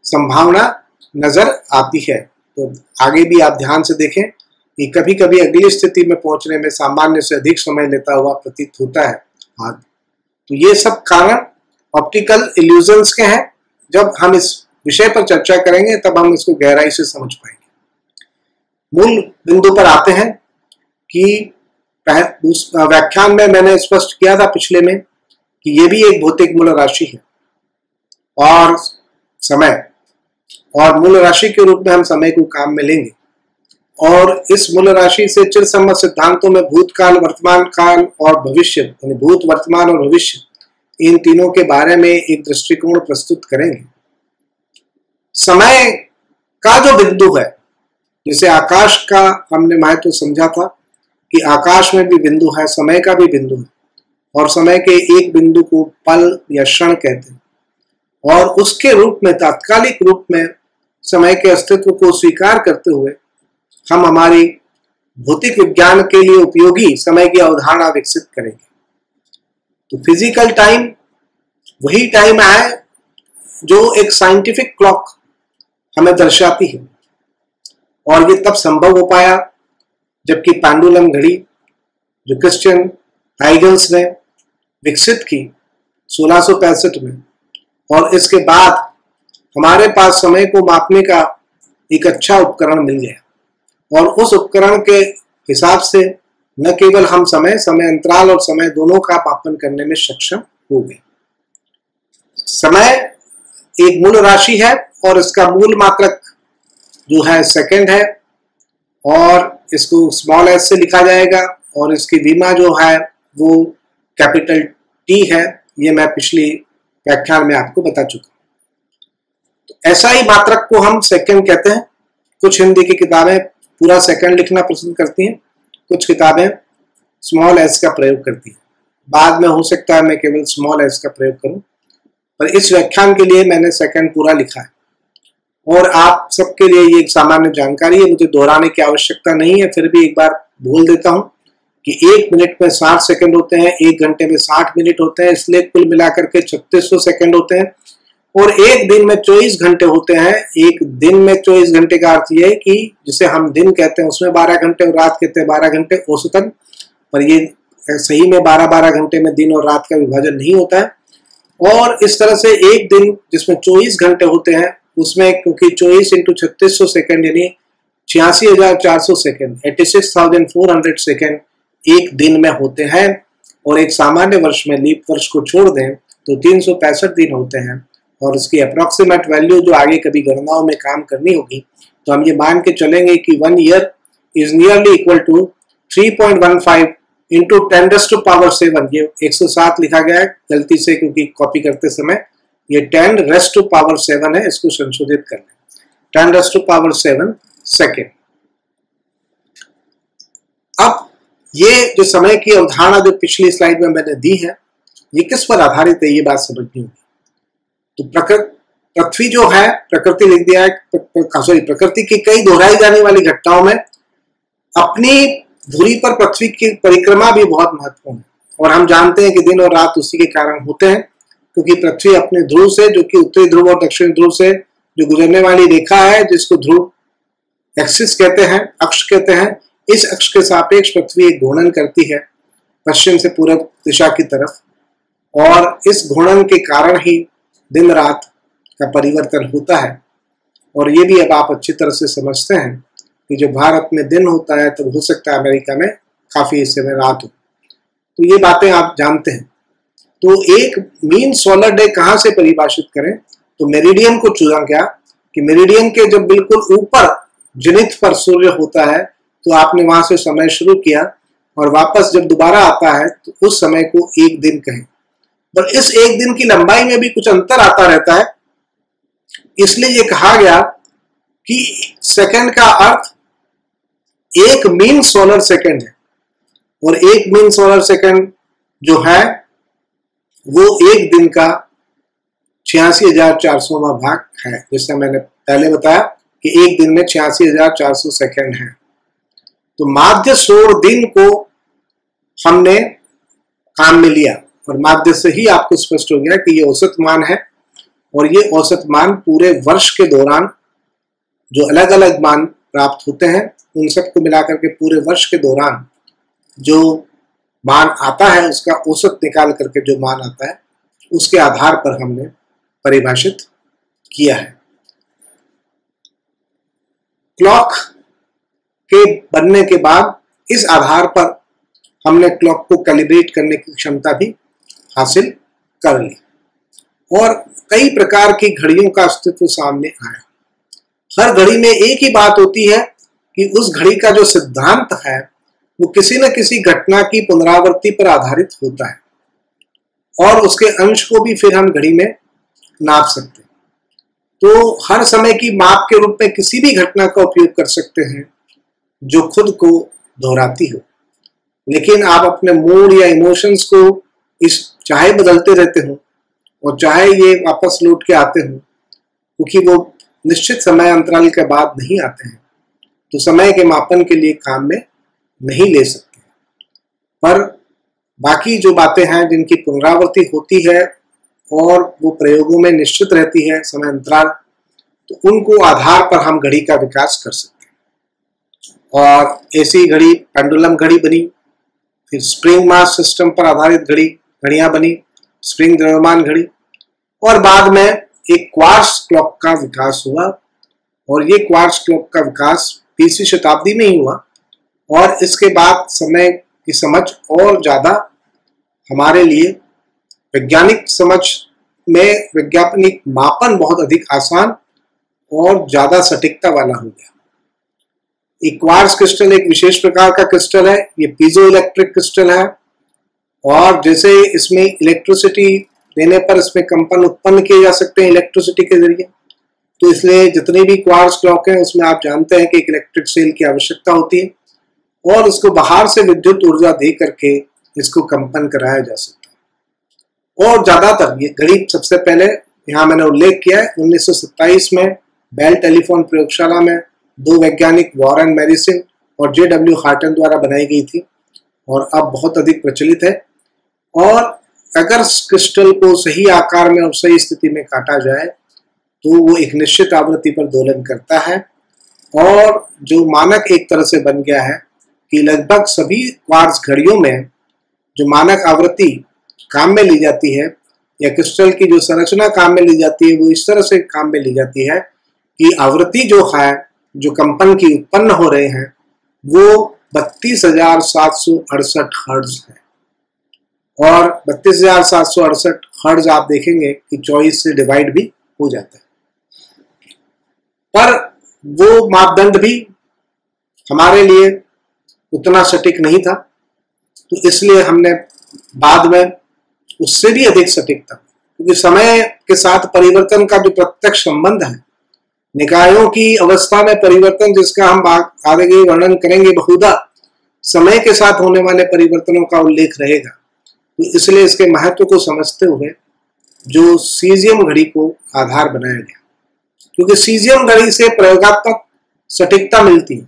संभावना नजर आती है। तो आगे भी आप ध्यान से देखें कि कभी कभी अगली स्थिति में पहुंचने में सामान्य से अधिक समय लेता हुआ प्रतीत होता है आदि। तो ये सब कारण ऑप्टिकल इल्यूजन्स के हैं। जब हम इस विषय पर चर्चा करेंगे तब हम इसको गहराई से समझ पाएंगे। मूल बिंदु पर आते हैं कि व्याख्यान में मैंने स्पष्ट किया था पिछले में कि ये भी एक भौतिक मूल राशि है और समय, और मूल राशि के रूप में हम समय को काम में लेंगे और इस मूल राशि से चिरसम्मत सिद्धांतों में भूतकाल, वर्तमान काल और भविष्य, यानी भूत, वर्तमान और भविष्य, इन तीनों के बारे में एक दृष्टिकोण प्रस्तुत करेंगे। समय का जो बिंदु है, जैसे आकाश का हमने महत्व समझा था कि आकाश में भी बिंदु है, समय का भी बिंदु है, और समय के एक बिंदु को पल या क्षण कहते हैं, और उसके रूप में, तात्कालिक रूप में समय के अस्तित्व को स्वीकार करते हुए हम हमारी भौतिक विज्ञान के लिए उपयोगी समय की अवधारणा विकसित करेंगे। तो फिजिकल टाइम वही टाइम है जो एक साइंटिफिक क्लॉक हमें दर्शाती है, और ये तब संभव हो पाया जबकि पेंडुलम घड़ी जो क्रिश्चियन हाइगन्स ने विकसित की 1665 में, और इसके बाद हमारे पास समय को मापने का एक अच्छा उपकरण मिल गया, और उस उपकरण के हिसाब से न केवल हम समय अंतराल और समय दोनों का मापन करने में सक्षम हो गए। समय एक मूल राशि है और इसका मूल मात्रक जो है सेकंड है, और इसको स्मॉल एस से लिखा जाएगा, और इसकी विमा जो है वो कैपिटल टी है। ये मैं पिछली व्याख्यान में आपको बता चुका। तो ऐसा ही मात्रक को हम सेकंड कहते हैं। कुछ हिंदी की किताबें पूरा सेकंड लिखना पसंद करती हैं, कुछ किताबें स्मॉल एस का प्रयोग करती हैं। बाद में हो सकता है मैं केवल स्मॉल एस का प्रयोग करूं, पर इस व्याख्यान के लिए मैंने सेकंड पूरा लिखा है। और आप सबके लिए ये एक सामान्य जानकारी है, मुझे दोहराने की आवश्यकता नहीं है, फिर भी एक बार बोल देता हूं कि 1 मिनट में 60 सेकंड होते हैं, 1 घंटे में 60 मिनट होते हैं, इसलिए कुल मिलाकर के 3600 सेकंड होते हैं। और एक दिन में 24 घंटे होते हैं। एक दिन में 24 घंटे का अर्थ ये है कि जिसे हम दिन कहते हैं उसमें 12 घंटे और रात कहते हैं 12 घंटे औसतन, पर ये सही में 12-12 घंटे में दिन और रात का विभाजन नहीं होता है। और इस तरह से एक दिन जिसमें 24 घंटे होते हैं उसमें, क्योंकि 24 × 3600 सेकंड यानी 86,400 सेकंड, 86,400 सेकंड एक दिन में होते हैं। और एक सामान्य वर्ष में, लीप वर्ष को छोड़ दें तो 365 दिन होते हैं। और उसकी अप्रोक्सीमेट वैल्यू जो आगे कभी गणनाओं में काम करनी होगी, तो हम ये मान के चलेंगे कि 1 year is nearly equal to 3.15 × 10⁻⁷। ये 107 लिखा गया है गलती से, क्योंकि कॉपी करते समय ये 10⁻⁷ है, इसको संशोधित कर लें, 10⁻⁷ सेकेंड। अब ये जो समय की अवधारणा जो पिछली स्लाइड में मैंने दी है, ये किस पर आधारित है, ये बात समझनी होगी। तो पृथ्वी जो है, प्रकृति लिख दिया है, प्रकृति की कई दोहराई जाने वाली घटनाओं में अपनी धुरी पर पृथ्वी की परिक्रमा भी बहुत महत्वपूर्ण है। और हम जानते हैं कि दिन और रात उसी के कारण होते हैं, क्योंकि पृथ्वी अपने ध्रुव से, जो कि उत्तरी ध्रुव और दक्षिण ध्रुव से जो गुजरने वाली रेखा है, जिसको ध्रुव एक्सिस कहते हैं, अक्ष कहते हैं, इस अक्ष के सापेक्ष पृथ्वी एक घूर्णन करती है पश्चिम से पूर्व दिशा की तरफ। और इस घूर्णन के कारण ही दिन रात का परिवर्तन होता है। और ये भी अब आप अच्छी तरह से समझते हैं कि जो भारत में दिन होता है, तो हो सकता है अमेरिका में काफी हिस्से में रात हो। तो ये बातें आप जानते हैं। तो एक मीन सोलर डे कहाँ से परिभाषित करें, तो मेरिडियन को चुना गया कि मेरिडियन के जब बिल्कुल ऊपर जेनिथ पर सूर्य होता है, तो आपने वहां से समय शुरू किया, और वापस जब दोबारा आता है तो उस समय को एक दिन कहें। पर इस एक दिन की लंबाई में भी कुछ अंतर आता रहता है, इसलिए ये कहा गया कि सेकंड का अर्थ एक मीन सोलर सेकंड है। और एक मीन सोलर सेकंड जो है वो एक दिन का 86,400वां भाग है। जैसे मैंने पहले बताया कि एक दिन में 86,400 सेकंड है। तो माध्य सौर दिन को हमने काम में लिया, और माध्य से ही आपको स्पष्ट हो गया कि ये औसत मान है। और ये औसत मान पूरे वर्ष के दौरान जो अलग अलग मान प्राप्त होते हैं, उन सबको मिलाकर के पूरे वर्ष के दौरान जो मान आता है, उसका औसत निकाल करके जो मान आता है, उसके आधार पर हमने परिभाषित किया है। क्लॉक के बनने के बाद इस आधार पर हमने क्लॉक को कैलिब्रेट करने की क्षमता भी हासिल कर ली, और कई प्रकार की घड़ियों का अस्तित्व सामने आया। हर घड़ी में एक ही बात होती है कि उस घड़ी का जो सिद्धांत है वो किसी न किसी घटना की पुनरावृत्ति पर आधारित होता है, और उसके अंश को भी फिर हम घड़ी में नाप सकते हैं। तो हर समय की माप के रूप में किसी भी घटना का उपयोग कर सकते हैं जो खुद को दोहराती हो। लेकिन आप अपने मूड या इमोशंस को इस चाहे बदलते रहते हो और चाहे ये वापस लौट के आते हो, क्योंकि वो निश्चित समय अंतराल के बाद नहीं आते हैं, तो समय के मापन के लिए काम में नहीं ले सकते। पर बाकी जो बातें हैं जिनकी पुनरावृत्ति होती है और वो प्रयोगों में निश्चित रहती है समय अंतराल, तो उनको आधार पर हम घड़ी का विकास कर सकते हैं। और ऐसी घड़ी पेंडुलम घड़ी बनी, फिर स्प्रिंग मास सिस्टम पर आधारित घड़ियां बनी, स्प्रिंग द्रव्यमान घड़ी, और बाद में एक क्वार्ट्ज क्लॉक का विकास हुआ। और ये क्वार्ट्ज क्लॉक का विकास 20वीं शताब्दी में ही हुआ, और इसके बाद समय की समझ और ज्यादा हमारे लिए वैज्ञानिक समझ में वैज्ञानिक मापन बहुत अधिक आसान और ज्यादा सटीकता वाला हो गया। एक क्वार्ट्ज क्रिस्टल एक विशेष प्रकार का क्रिस्टल है, ये पीजो इलेक्ट्रिक क्रिस्टल है और जैसे इसमें इलेक्ट्रिसिटी देने पर इसमें कंपन उत्पन्न किए जा सकते हैं इलेक्ट्रिसिटी के जरिए, तो इसलिए जितनी भी क्वार्ट्ज क्लॉक है उसमें आप जानते हैं कि एक इलेक्ट्रिक सेल की आवश्यकता होती है और इसको बाहर से विद्युत ऊर्जा दे करके इसको कंपन कराया जा सकता है। और ज्यादातर ये घड़ी सबसे पहले यहाँ मैंने उल्लेख किया है 1927 में बेल टेलीफोन प्रयोगशाला में दो वैज्ञानिक वॉरेन मैरिसन और जे.डब्ल्यू. हार्टन द्वारा बनाई गई थी और अब बहुत अधिक प्रचलित है। और अगर क्रिस्टल को सही आकार में और सही स्थिति में काटा जाए तो वो एक निश्चित आवृत्ति पर दोलन करता है और जो मानक एक तरह से बन गया है कि लगभग सभी क्वार्ट्ज घड़ियों में जो मानक आवृत्ति काम में ली जाती है या क्रिस्टल की जो संरचना काम में ली जाती है वो इस तरह से काम में ली जाती है कि आवृत्ति जो है, जो कंपन की उत्पन्न हो रहे हैं वो 32,768 हर्ट्ज है और 32,768 हर्ट्ज आप देखेंगे कि 24 से डिवाइड भी हो जाता है। पर वो मापदंड भी हमारे लिए उतना सटीक नहीं था, तो इसलिए हमने बाद में उससे भी अधिक सटीकता, क्योंकि समय के साथ परिवर्तन का जो प्रत्यक्ष संबंध है, निकायों की अवस्था में परिवर्तन जिसका हम आगे वर्णन करेंगे, बहुधा समय के साथ होने वाले परिवर्तनों का उल्लेख रहेगा, तो इसलिए इसके महत्व को समझते हुए जो सीजियम घड़ी को आधार बनाया गया, क्योंकि सीजियम घड़ी से प्रयोगात्मक सटीकता मिलती है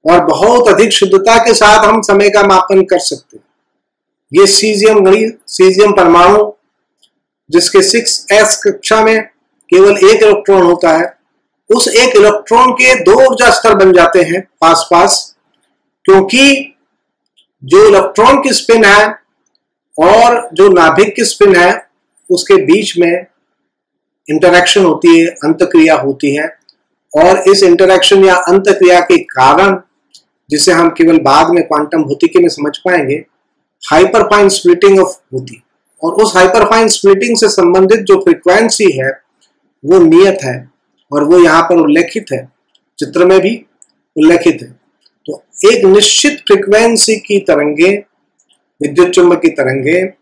और बहुत अधिक शुद्धता के साथ हम समय का मापन कर सकते हैं। ये सीजियम घड़ी, सीजियम परमाणु जिसके 6s कक्षा में केवल एक इलेक्ट्रॉन होता है, उस एक इलेक्ट्रॉन के दो ऊर्जा स्तर बन जाते हैं पास पास, क्योंकि जो इलेक्ट्रॉन की स्पिन है और जो नाभिक की स्पिन है उसके बीच में इंटरैक्शन होती है, अंतक्रिया होती है और इस इंटरैक्शन या अंतक्रिया के कारण, जिसे हम केवल बाद में क्वांटम भौतिकी में समझ पाएंगे, हाइपरफाइन स्प्लिटिंग ऑफ होती, और उस हाइपरफाइन स्प्लिटिंग से संबंधित जो फ्रीक्वेंसी है वो नियत है और वो यहाँ पर उल्लेखित है, चित्र में भी उल्लेखित है। तो एक निश्चित फ्रीक्वेंसी की तरंगे, विद्युत चुंबकीय तरंगे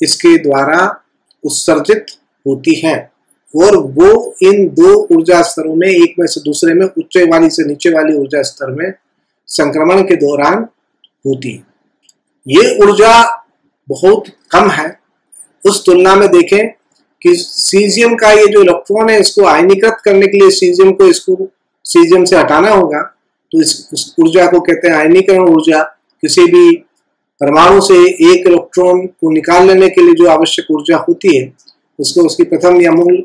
इसके द्वारा उत्सर्जित होती हैं और वो इन दो ऊर्जा स्तरों में, एक में से दूसरे में, उच्च वाली से नीचे वाली ऊर्जा स्तर में संक्रमण के दौरान होती है। ये ऊर्जा बहुत कम है उस तुलना में। देखें कि सीजियम का ये जो इलेक्ट्रॉन है इसको आयनीकृत करने के लिए सीजियम को इसको सीजियम से हटाना होगा, तो इस ऊर्जा को कहते हैं आयनीकरण ऊर्जा। किसी भी परमाणु से एक इलेक्ट्रॉन को निकाल लेने के लिए जो आवश्यक ऊर्जा होती है उसको उसकी प्रथम या मूल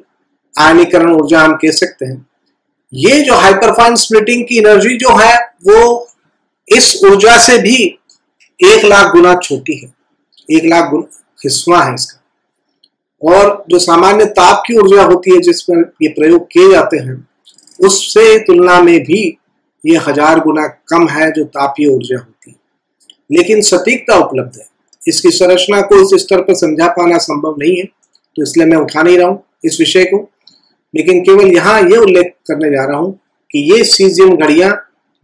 आयनीकरण ऊर्जा हम कह सकते हैं। ये जो हाइपरफाइन स्प्लिटिंग की एनर्जी जो है वो इस ऊर्जा से भी 1,00,000 गुना छोटी है, 1,00,000 गुना हिस्सा है इसका। और जो सामान्य ताप की ऊर्जा होती है जिस पर ये प्रयोग किए जाते हैं उससे तुलना में भी ये 1000 गुना कम है जो तापीय ऊर्जा होती है, लेकिन सटीकता उपलब्ध है। इसकी संरचना को इस स्तर पर समझा पाना संभव नहीं है, तो इसलिए मैं उठा नहीं रहा हूं इस विषय को, लेकिन केवल यहाँ ये उल्लेख करने जा रहा हूं कि ये सीजियम घड़ियां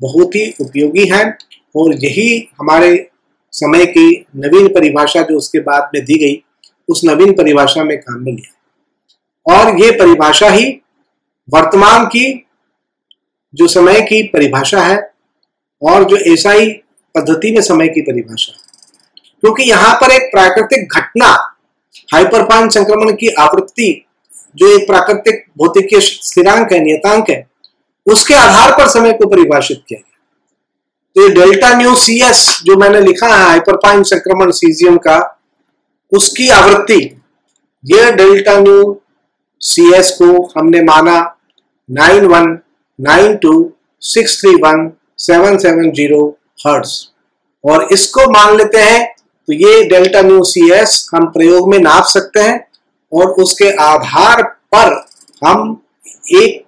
बहुत ही उपयोगी हैं और यही हमारे समय की नवीन परिभाषा जो उसके बाद में दी गई उस नवीन परिभाषा में काम में लिया। और ये परिभाषा ही वर्तमान की जो समय की परिभाषा है और जो एसआई पद्धति में समय की परिभाषा है, क्योंकि यहाँ पर एक प्राकृतिक घटना हाइपरफाइन संक्रमण की आवृत्ति जो एक प्राकृतिक भौतिकीय स्थिरांक है, नियतांक है, उसके आधार पर समय को परिभाषित किया गया। तो ये डेल्टा न्यू CS जो मैंने लिखा है हाइपरफाइन संक्रमण सीजियम का, उसकी आवृत्ति, ये डेल्टा न्यू CS को हमने माना 9192631770 हर्ट्ज, और इसको मान लेते हैं तो ये डेल्टा न्यू CS हम प्रयोग में नाप सकते हैं और उसके आधार पर हम एक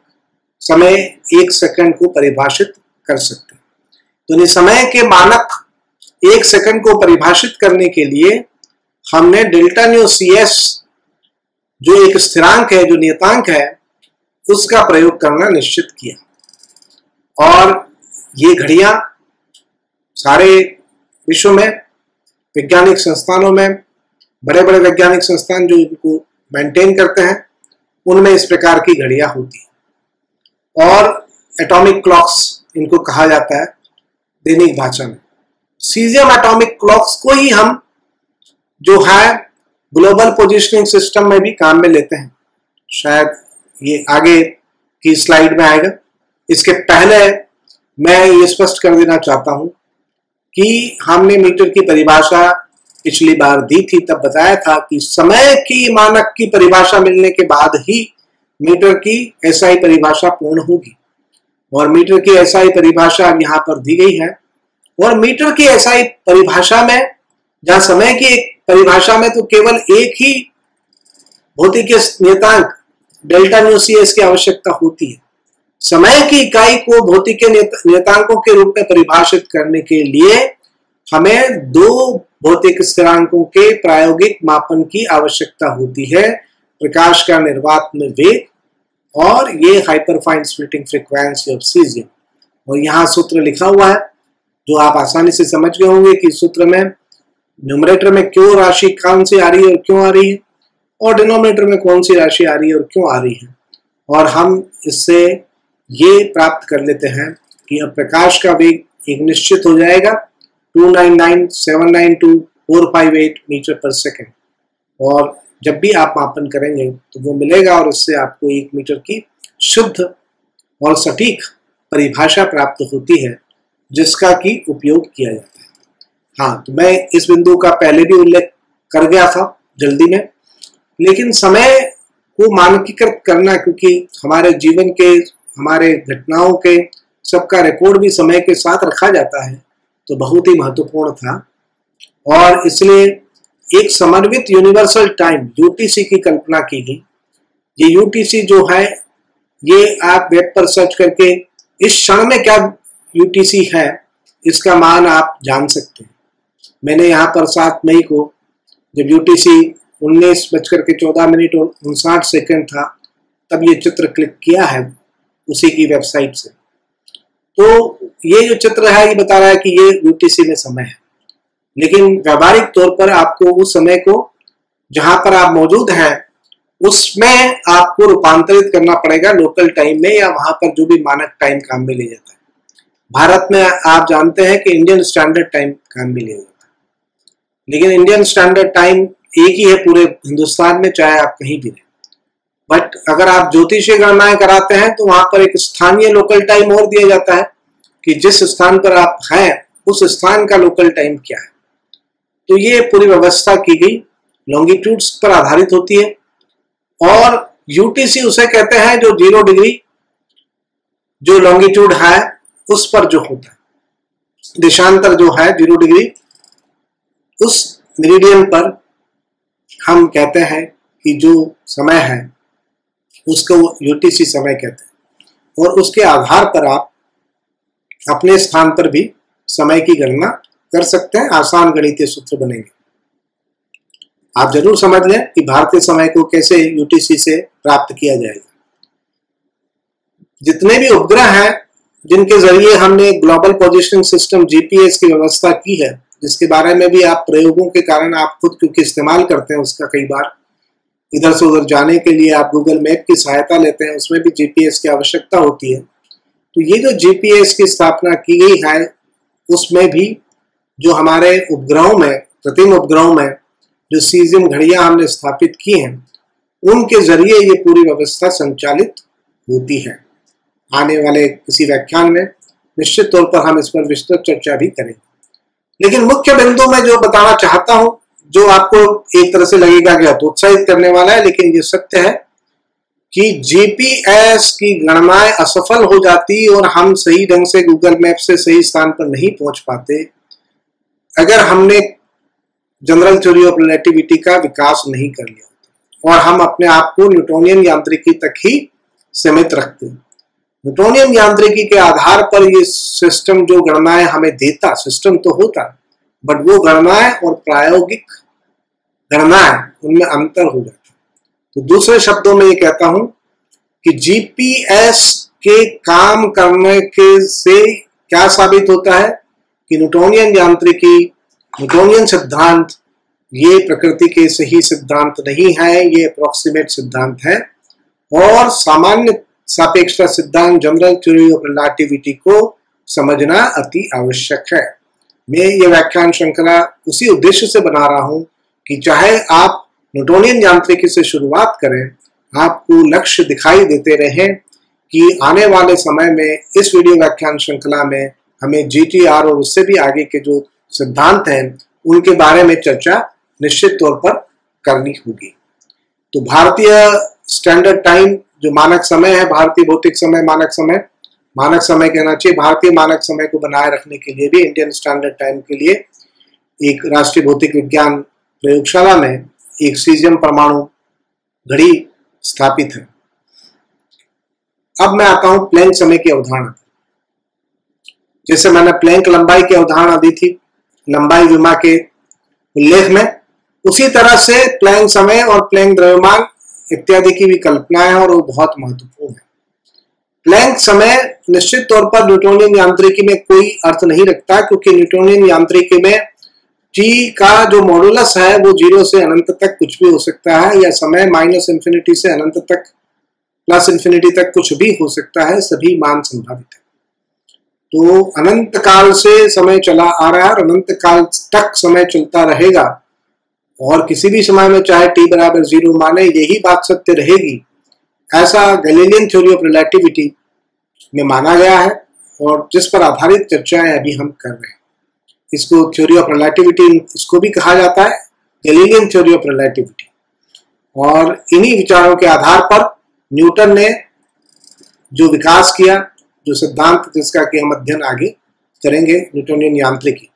समय 1 सेकंड को परिभाषित कर सकते हैं। तो समय के मानक 1 सेकंड को परिभाषित करने के लिए हमने डेल्टा न्यू सी एस जो एक स्थिरांक है, जो नियतांक है, उसका प्रयोग करना निश्चित किया। और ये घड़ियां सारे विश्व में वैज्ञानिक संस्थानों में, बड़े बड़े वैज्ञानिक संस्थान जो इनको मेंटेन करते हैं, उनमें इस प्रकार की घड़ियां होती हैं। और एटॉमिक क्लॉक्स इनको कहा जाता है दैनिक भाषा में। सीजियम एटॉमिक क्लॉक्स को ही हम जो है ग्लोबल पोजिशनिंग सिस्टम में भी काम में लेते हैं। शायद ये आगे की स्लाइड में आएगा। इसके पहले मैं ये स्पष्ट कर देना चाहता हूं कि हमने मीटर की परिभाषा पिछली बार दी थी, तब बताया था कि समय की मानक की परिभाषा मिलने के बाद ही मीटर की एसआई परिभाषा पूर्ण होगी। और मीटर की एसआई परिभाषा अब यहां पर दी गई है। और मीटर की एसआई परिभाषा में, जहां समय की एक परिभाषा में तो केवल एक ही भौतिक नियतांक डेल्टा न्यू सी एस की आवश्यकता होती है, समय की इकाई को भौतिक नियतांकों के रूप में परिभाषित करने के लिए हमें 2 भौतिक स्थिरांकों के प्रायोगिक मापन की आवश्यकता होती है, प्रकाश का निर्वात्म वेग और ये hyperfine splitting frequency of caesium. और यहाँ सूत्र लिखा हुआ है जो आप आसानी से समझ गए होंगे कि सूत्र में न्यूमरेटर में क्यों राशि कौन सी आ रही है और क्यों आ रही है, और डिनोमिनेटर में कौन सी राशि आ रही है और क्यों आ रही है। और हम इससे ये प्राप्त कर लेते हैं कि अब प्रकाश का वेग एक निश्चित हो जाएगा 299,792,458 मीटर पर सेकेंड। और जब भी आप मापन करेंगे तो वो मिलेगा और इससे आपको 1 मीटर की शुद्ध और सटीक परिभाषा प्राप्त होती है, जिसका की उपयोग किया जाता है। हाँ, तो मैं इस बिंदु का पहले भी उल्लेख कर गया था जल्दी में, लेकिन समय को मानकीकृत करना, क्योंकि हमारे जीवन के, हमारे घटनाओं के सबका रिकॉर्ड भी समय के साथ रखा जाता है, तो बहुत ही महत्वपूर्ण था। और इसलिए एक समन्वित यूनिवर्सल टाइम यूटीसी की कल्पना की गई। ये यूटीसी जो है, ये आप वेब पर सर्च करके इस क्षण में क्या यूटीसी है, इसका मान आप जान सकते हैं। मैंने यहाँ पर 7 मई को जब यूटीसी 19:14 और 59 सेकंड था, तब ये चित्र क्लिक किया है उसी की वेबसाइट से। तो ये जो चित्र है, ये बता रहा है कि ये यूटीसी में समय है, लेकिन व्यावहारिक तौर पर आपको उस समय को जहां पर आप मौजूद हैं उसमें आपको रूपांतरित करना पड़ेगा लोकल टाइम में, या वहां पर जो भी मानक टाइम काम में ले जाता है। भारत में आप जानते हैं कि इंडियन स्टैंडर्ड टाइम काम में ले जाता है, लेकिन इंडियन स्टैंडर्ड टाइम एक ही है पूरे हिंदुस्तान में, चाहे आप कहीं भी रहें। बट अगर आप ज्योतिषीय गणनाएं कराते हैं तो वहां पर एक स्थानीय लोकल टाइम और दिया जाता है कि जिस स्थान पर आप हैं उस स्थान का लोकल टाइम क्या है। तो ये पूरी व्यवस्था की गई लॉन्गिट्यूड्स पर आधारित होती है। और यूटीसी उसे कहते हैं जो 0 डिग्री जो लॉन्गिट्यूड है उस पर जो होता है, देशांतर जो है 0 डिग्री, उस मेरिडियन पर हम कहते हैं कि जो समय है उसको यूटीसी समय कहते हैं। और उसके आधार पर आप अपने स्थान पर भी समय की गणना कर सकते हैं, आसान गणितीय सूत्र बनेंगे। आप जरूर समझ लें कि भारतीय समय को कैसे यूटीसी से प्राप्त किया जाएगा। जितने भी उपग्रह हैं जिनके जरिए हमने ग्लोबल पोजिशनिंग सिस्टम जीपीएस की व्यवस्था की है, जिसके बारे में भी आप प्रयोगों के कारण आप खुद क्योंकि इस्तेमाल करते हैं उसका, कई बार इधर से उधर जाने के लिए आप गूगल मैप की सहायता लेते हैं, उसमें भी जीपीएस की आवश्यकता होती है। तो ये जो जीपीएस की स्थापना की गई है उसमें भी जो हमारे उपग्रहों में, कृत्रिम उपग्रहों में जो सीजियम घड़ियां हमने स्थापित की हैं, उनके जरिए ये पूरी व्यवस्था संचालित होती है। आने वाले किसी व्याख्यान में निश्चित तौर पर हम इस पर विस्तृत चर्चा भी करेंगे। लेकिन मुख्य बिंदु में जो बताना चाहता हूं, जो आपको एक तरह से लगेगा कि हतोत्साहित करने वाला है, लेकिन ये सत्य है कि जीपीएस की गणनाएं असफल हो जाती और हम सही ढंग से गूगल मैप से सही स्थान पर नहीं पहुंच पाते अगर हमने जनरल थ्योरी ऑफ रिलेटिविटी का विकास नहीं कर लिया और हम अपने आप को न्यूटोनियन यांत्रिकी तक ही सीमित रखते। न्यूटोनियन यांत्रिकी के आधार पर ये सिस्टम जो गणनाएं हमें देता, सिस्टम तो होता, बट वो गणनाएं और प्रायोगिक गणनाएं उनमें अंतर हो जाता। तो दूसरे शब्दों में ये कहता हूं कि जीपीएस के काम करने के से क्या साबित होता है कि न्यूटोनियन यांत्रिकी, न्यूटोनियन सिद्धांत ये प्रकृति के सही सिद्धांत नहीं है, ये अप्रोक्सीमेट सिद्धांत है और सामान्य सापेक्षता सिद्धांत, जनरल थ्योरी ऑफ रिलेटिविटी को समझना अति आवश्यक है। मैं ये व्याख्यान श्रृंखला उसी उद्देश्य से बना रहा हूं कि चाहे आप न्यूटोनियन यांत्रिकी से शुरुआत करें, आपको लक्ष्य दिखाई देते रहे कि आने वाले समय में इस वीडियो व्याख्यान श्रृंखला में हमें जीटीआर और उससे भी आगे के जो सिद्धांत हैं उनके बारे में चर्चा निश्चित तौर पर करनी होगी। तो भारतीय स्टैंडर्ड टाइम जो मानक समय है, भारतीय भौतिक समय मानक समय कहना चाहिए, भारतीय मानक समय को बनाए रखने के लिए भी इंडियन स्टैंडर्ड टाइम के लिए एक राष्ट्रीय भौतिक विज्ञान प्रयोगशाला में एक सीजियम परमाणु घड़ी स्थापित है। अब मैं आता हूं प्लैंक समय की अवधारणा। जैसे मैंने प्लैंक लंबाई की अवधारणा दी थी लंबाई विमा के उल्लेख में, उसी तरह से प्लैंक समय और प्लैंक द्रव्यमान इत्यादि की भी कल्पना है और वो बहुत महत्वपूर्ण है। प्लैंक समय निश्चित तौर पर न्यूटोनियन यांत्रिकी में कोई अर्थ नहीं रखता, क्योंकि न्यूटोनियन यांत्रिकी में टी का जो मॉडुलस है वो 0 से अनंत तक कुछ भी हो सकता है, या समय -∞ से अनंत तक +∞ तक कुछ भी हो सकता है, सभी मान संभावित है। तो अनंत काल से समय चला आ रहा है और अनंत काल तक समय चलता रहेगा और किसी भी समय में चाहे t बराबर 0 माने यही बात सत्य रहेगी, ऐसा गैलीलियन थ्योरी ऑफ रिलेटिविटी में माना गया है और जिस पर आधारित चर्चाएं अभी हम कर रहे हैं। इसको थ्योरी ऑफ रिलेटिविटी इसको भी कहा जाता है, गैलीलियन थ्योरी ऑफ रिलेटिविटी। और इन्हीं विचारों के आधार पर न्यूटन ने जो विकास किया, जो सिद्धांत जिसका कि हम अध्ययन आगे करेंगे, न्यूटोनियन यांत्रिकी।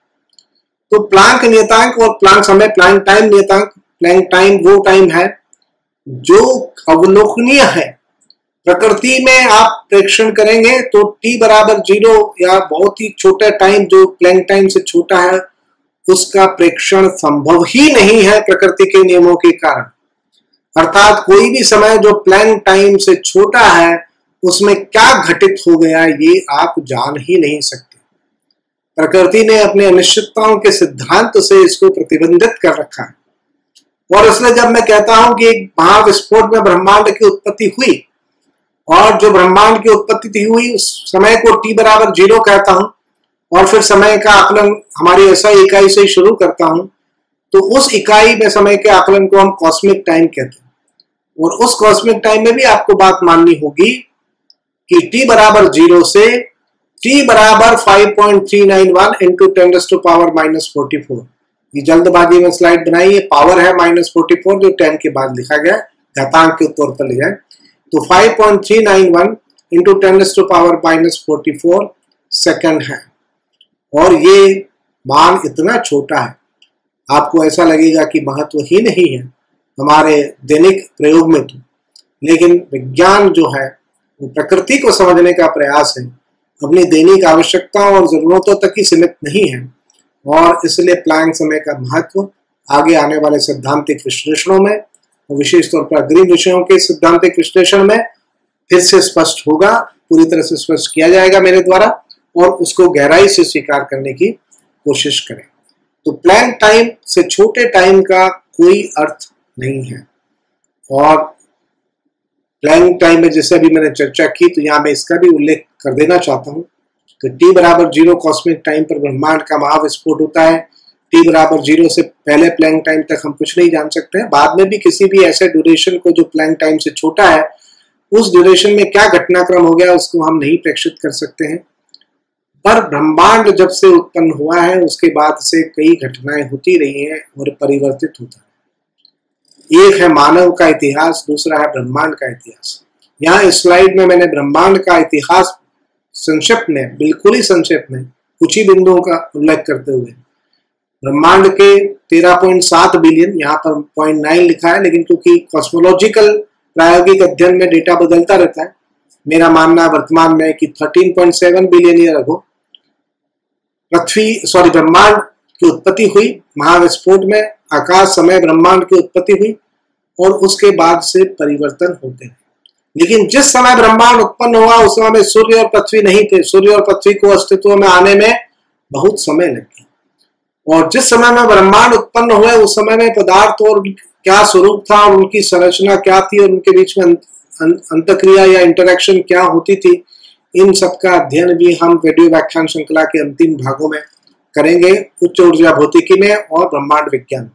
तो प्लैंक नियतांक और प्लैंक समय, प्लैंक टाइम नियतांक, प्लैंक टाइम वो टाइम है जो अवलोकनीय है। प्रकृति में आप प्रेक्षण करेंगे तो t बराबर 0 या बहुत ही छोटा टाइम जो प्लैंक टाइम से छोटा है उसका प्रेक्षण संभव ही नहीं है प्रकृति के नियमों के कारण। अर्थात कोई भी समय जो प्लैंक टाइम से छोटा है उसमें क्या घटित हो गया ये आप जान ही नहीं सकते। प्रकृति ने अपने अनिश्चितताओं के सिद्धांत से इसको प्रतिबंधित कर रखा है। और इसलिए जब मैं कहता हूं कि एक महाविस्फोट में ब्रह्मांड की उत्पत्ति हुई और जो ब्रह्मांड की उत्पत्ति हुई उस समय को t बराबर 0 कहता हूं और फिर समय का आकलन हमारी SI इकाई से शुरू करता हूं, तो उस इकाई में समय के आकलन को हम कॉस्मिक टाइम कहते हैं। और उस कॉस्मिक टाइम में भी आपको बात माननी होगी कि t बराबर 0 से t बराबर 5.391 इंटू 10⁻⁻44। ये जल्दबाजी में स्लाइड बनाई, ये पावर है -44 जो 10 के बाद लिखा गया, घातांक के तौर पर लिखा है। तो 5.391 इंटू 10⁻⁻44 सेकंड है और ये मान इतना छोटा है आपको ऐसा लगेगा कि महत्व ही नहीं है हमारे दैनिक प्रयोग में। तो लेकिन विज्ञान जो है वो प्रकृति को समझने का प्रयास है, अपनी दैनिक आवश्यकताओं और जरूरतों तक ही सीमित नहीं है। और इसलिए प्लैंक समय का महत्व आगे आने वाले सैद्धांतिक विश्लेषणों में और विशेष तौर पर अग्रिम विषयों के सैद्धांतिक विश्लेषण में फिर से स्पष्ट होगा, पूरी तरह से स्पष्ट किया जाएगा मेरे द्वारा और उसको गहराई से स्वीकार करने की कोशिश करें। तो प्लैंक टाइम से छोटे टाइम का कोई अर्थ नहीं है। और प्लैंक टाइम में जैसे अभी मैंने चर्चा की तो यहाँ मैं इसका भी उल्लेख कर देना चाहता हूँ कि t बराबर 0 कॉस्मिक टाइम पर ब्रह्मांड का महाविस्फोट होता है। t बराबर 0 से पहले प्लैंक टाइम तक हम कुछ नहीं जान सकते हैं। बाद में भी किसी भी ऐसे ड्यूरेशन को जो प्लैंक टाइम से छोटा है उस ड्यूरेशन में क्या घटनाक्रम हो गया उसको हम नहीं प्रेक्षित कर सकते हैं। पर ब्रह्मांड जब से उत्पन्न हुआ है उसके बाद से कई घटनाएं होती रही हैं और परिवर्तित होता है। एक है मानव का इतिहास, दूसरा है ब्रह्मांड का इतिहास। यहाँ इस स्लाइड में मैंने ब्रह्मांड का इतिहास संक्षेप में, बिल्कुल ही संक्षेप में कुछ ही बिंदुओं का उल्लेख करते हुए ब्रह्मांड के 13.7 बिलियन, यहाँ पर 0.9 लिखा है लेकिन क्योंकि कॉस्मोलॉजिकल प्रायोगिक अध्ययन में डेटा बदलता रहता है मेरा मानना वर्तमान में कि 13.7 बिलियन ईयर अगो ब्रह्मांड की उत्पत्ति हुई। महाविस्फोट में आकाश समय ब्रह्मांड की उत्पत्ति हुई और उसके बाद से परिवर्तन होते हैं। लेकिन जिस समय ब्रह्मांड उत्पन्न हुआ उस समय में सूर्य और पृथ्वी नहीं थे। सूर्य और पृथ्वी को अस्तित्व में आने में बहुत समय लग गया। और जिस समय में ब्रह्मांड उत्पन्न हुए उस समय में पदार्थ और क्या स्वरूप था और उनकी संरचना क्या थी और उनके बीच में अंतक्रिया या इंटरेक्शन क्या होती थी, इन सब का अध्ययन भी हम वीडियो व्याख्यान श्रृंखला के अंतिम भागों में करेंगे, उच्च ऊर्जा भौतिकी में और ब्रह्मांड विज्ञान।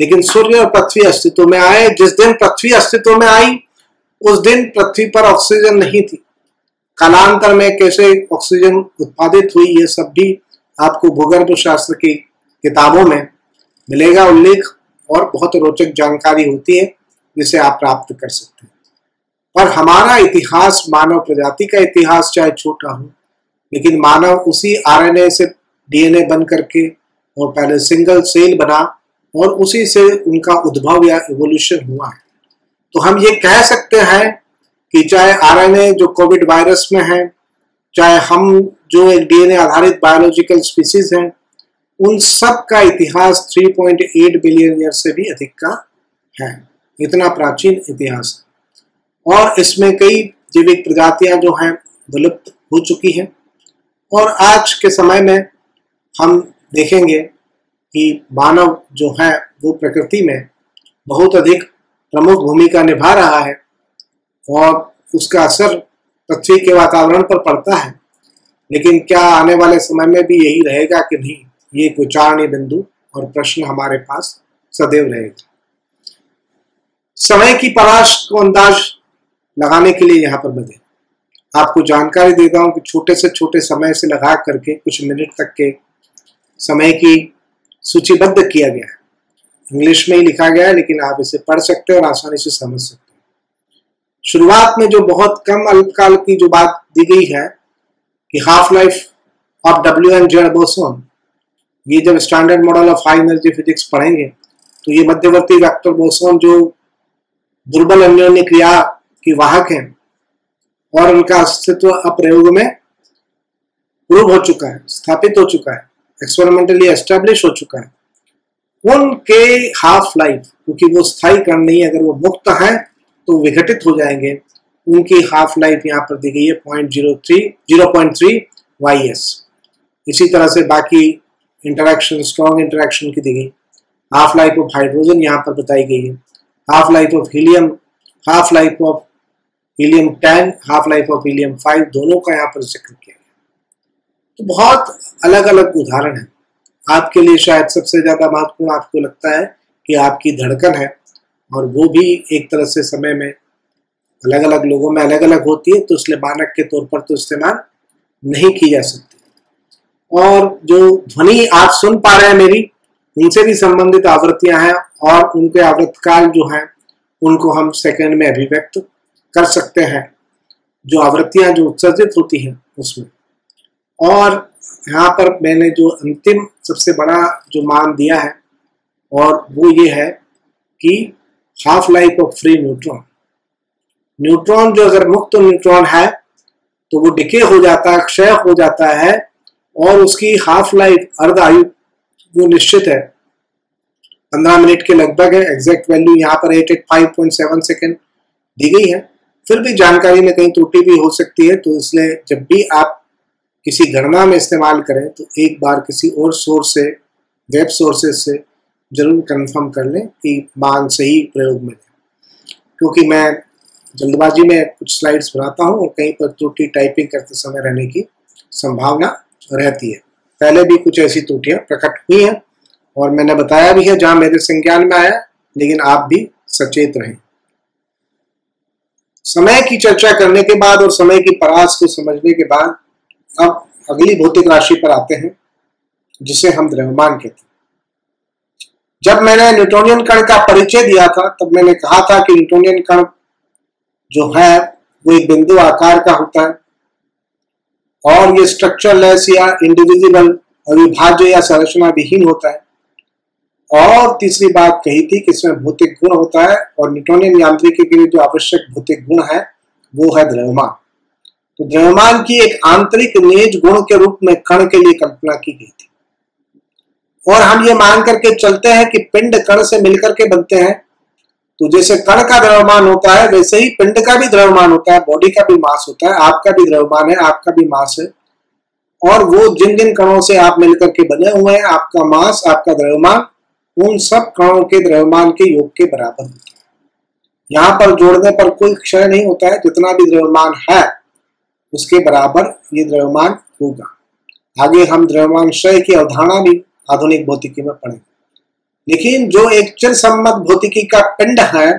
लेकिन सूर्य और पृथ्वी अस्तित्व में आए। जिस दिन पृथ्वी अस्तित्व में आई उस दिन पृथ्वी पर ऑक्सीजन नहीं थी। कालांतर में कैसे ऑक्सीजन उत्पादित हुई ये सब भी आपको भूगर्भ शास्त्र की किताबों में मिलेगा उल्लेख, और बहुत रोचक जानकारी होती है जिसे आप प्राप्त कर सकते हैं। पर हमारा इतिहास, मानव प्रजाति का इतिहास चाहे छोटा हो, लेकिन मानव उसी आरएनए से डीएनए बन करके और पहले सिंगल सेल बना और उसी से उनका उद्भव या इवोल्यूशन हुआ है। तो हम ये कह सकते हैं कि चाहे आरएनए जो कोविड वायरस में है, चाहे हम जो एक डीएनए आधारित बायोलॉजिकल स्पीसीज हैं, उन सब का इतिहास 3.8 बिलियन ईयर से भी अधिक का है। इतना प्राचीन इतिहास है और इसमें कई जैविक प्रजातियां जो हैं विलुप्त हो चुकी हैं। और आज के समय में हम देखेंगे कि मानव जो है वो प्रकृति में बहुत अधिक प्रमुख भूमिका निभा रहा है और उसका असर पृथ्वी के वातावरण पर पड़ता है। लेकिन क्या आने वाले समय में भी यही रहेगा कि नहीं, ये एक विचारणीय बिंदु और प्रश्न हमारे पास सदैव रहेगा। समय की पराश को अंदाज लगाने के लिए यहाँ पर मैं आपको जानकारी देता हूँ कि छोटे से छोटे समय से लगा करके कुछ मिनट तक के समय की सूचीबद्ध किया गया है। इंग्लिश में ही लिखा गया है, लेकिन आप इसे पढ़ सकते हैं और आसानी से समझ सकते हैं। शुरुआत में जो बहुत कम अल्पकाल की जो बात दी गई है कि half life of WM-Z boson, ये जब standard model of high energy physics पढ़ेंगे तो ये मध्यवर्ती वेक्टर बोसॉन जो दुर्बल अन्योन्य क्रिया की वाहक हैं और उनका अस्तित्व अप्रयोग में प्रूव हो चुका है, स्थापित हो चुका है, एक्सपेरिमेंटली एस्टेब्लिश हो चुका है, उनके हाफ लाइफ, क्योंकि वो स्थायी कण नहीं, अगर वो मुक्त हैं तो विघटित हो जाएंगे, उनकी हाफ लाइफ यहाँ पर दी गई है 0.3 YS। इसी तरह से बाकी इंटरेक्शन, स्ट्रॉन्ग इंटरेक्शन की दी गई। हाफ लाइफ ऑफ हाइड्रोजन यहाँ पर बताई गई है, half life of helium, half life of helium 10, half life of helium 5, दोनों का यहाँ पर जिक्र किया गया। तो बहुत अलग अलग उदाहरण है। आपके लिए शायद सबसे ज्यादा महत्वपूर्ण आपको लगता है कि आपकी धड़कन है, और वो भी एक तरह से समय में अलग अलग लोगों में अलग अलग होती है, तो इसलिए मानक के तौर पर तो इस्तेमाल नहीं की जा सकती। और जो ध्वनि आप सुन पा रहे हैं मेरी, उनसे भी संबंधित आवृत्तियां हैं और उनके आवृत्तकाल जो हैं उनको हम सेकंड में अभिव्यक्त कर सकते हैं, जो आवृत्तियां जो उत्सर्जित होती हैं उसमें। और यहाँ पर मैंने जो अंतिम सबसे बड़ा जो मान दिया है और वो ये है कि half life of free neutron. Neutron जो अगर मुक्त न्यूट्रॉन है तो वो डिके हो जाता है, क्षय हो जाता है, और उसकी हाफ लाइफ अर्ध आयु वो निश्चित है, 15 मिनट के लगभग है। एग्जैक्ट वैल्यू यहाँ पर 885.7 सेकेंड दी गई है। फिर भी जानकारी में कहीं त्रुटि भी हो सकती है, तो इसलिए जब भी आप किसी गणना में इस्तेमाल करें तो एक बार किसी और सोर्स से, वेब सोर्सेज से जरूर कंफर्म कर लें कि मान सही प्रयोग में है। क्योंकि मैं जल्दबाजी में कुछ स्लाइड्स बनाता हूं और कहीं पर त्रुटि टाइपिंग करते समय रहने की संभावना रहती है। पहले भी कुछ ऐसी त्रुटियां प्रकट हुई हैं और मैंने बताया भी है जहां मेरे संज्ञान में आया, लेकिन आप भी सचेत रहें। समय की चर्चा करने के बाद और समय की परास को समझने के बाद अब अगली भौतिक राशि पर आते हैं, जिसे हम द्रव्यमान कहते हैं। जब मैंने न्यूटोनियन कण का परिचय दिया था तब मैंने कहा था कि न्यूटोनियन कण जो है वो एक बिंदु आकार का होता है और ये स्ट्रक्चरलेस या इंडिविजिबल, अविभाज्य या संरचना विहीन होता है। और तीसरी बात कही थी कि इसमें भौतिक गुण होता है, और न्यूटोनियन यांत्रिकी के लिए जो आवश्यक भौतिक गुण है वो है द्रव्यमान। तो द्रव्यमान की एक आंतरिक निज गुण के रूप में कण के लिए कल्पना की गई थी। और हम ये मान करके चलते हैं कि पिंड कण से मिलकर के बनते हैं। तो जैसे कण का द्रव्यमान होता है वैसे ही पिंड का भी द्रव्यमान होता है, बॉडी का भी मास होता है, आपका भी द्रव्यमान है, आपका भी मास है। और वो जिन जिन कणों से आप मिलकर के बने हुए हैं, आपका मास, आपका द्रव्यमान, उन सब कणों के द्रव्यमान के योग के बराबर होता है। यहाँ पर जोड़ने पर कोई क्षय नहीं होता है, जितना भी द्रव्यमान है उसके बराबर ये द्रव्यमान होगा। आगे हम द्रव्यमान क्षय की अवधारणा भी आधुनिक भौतिकी में पढ़ेंगे। लेकिन जो एक चिर सम्मत भौतिकी का पिंड है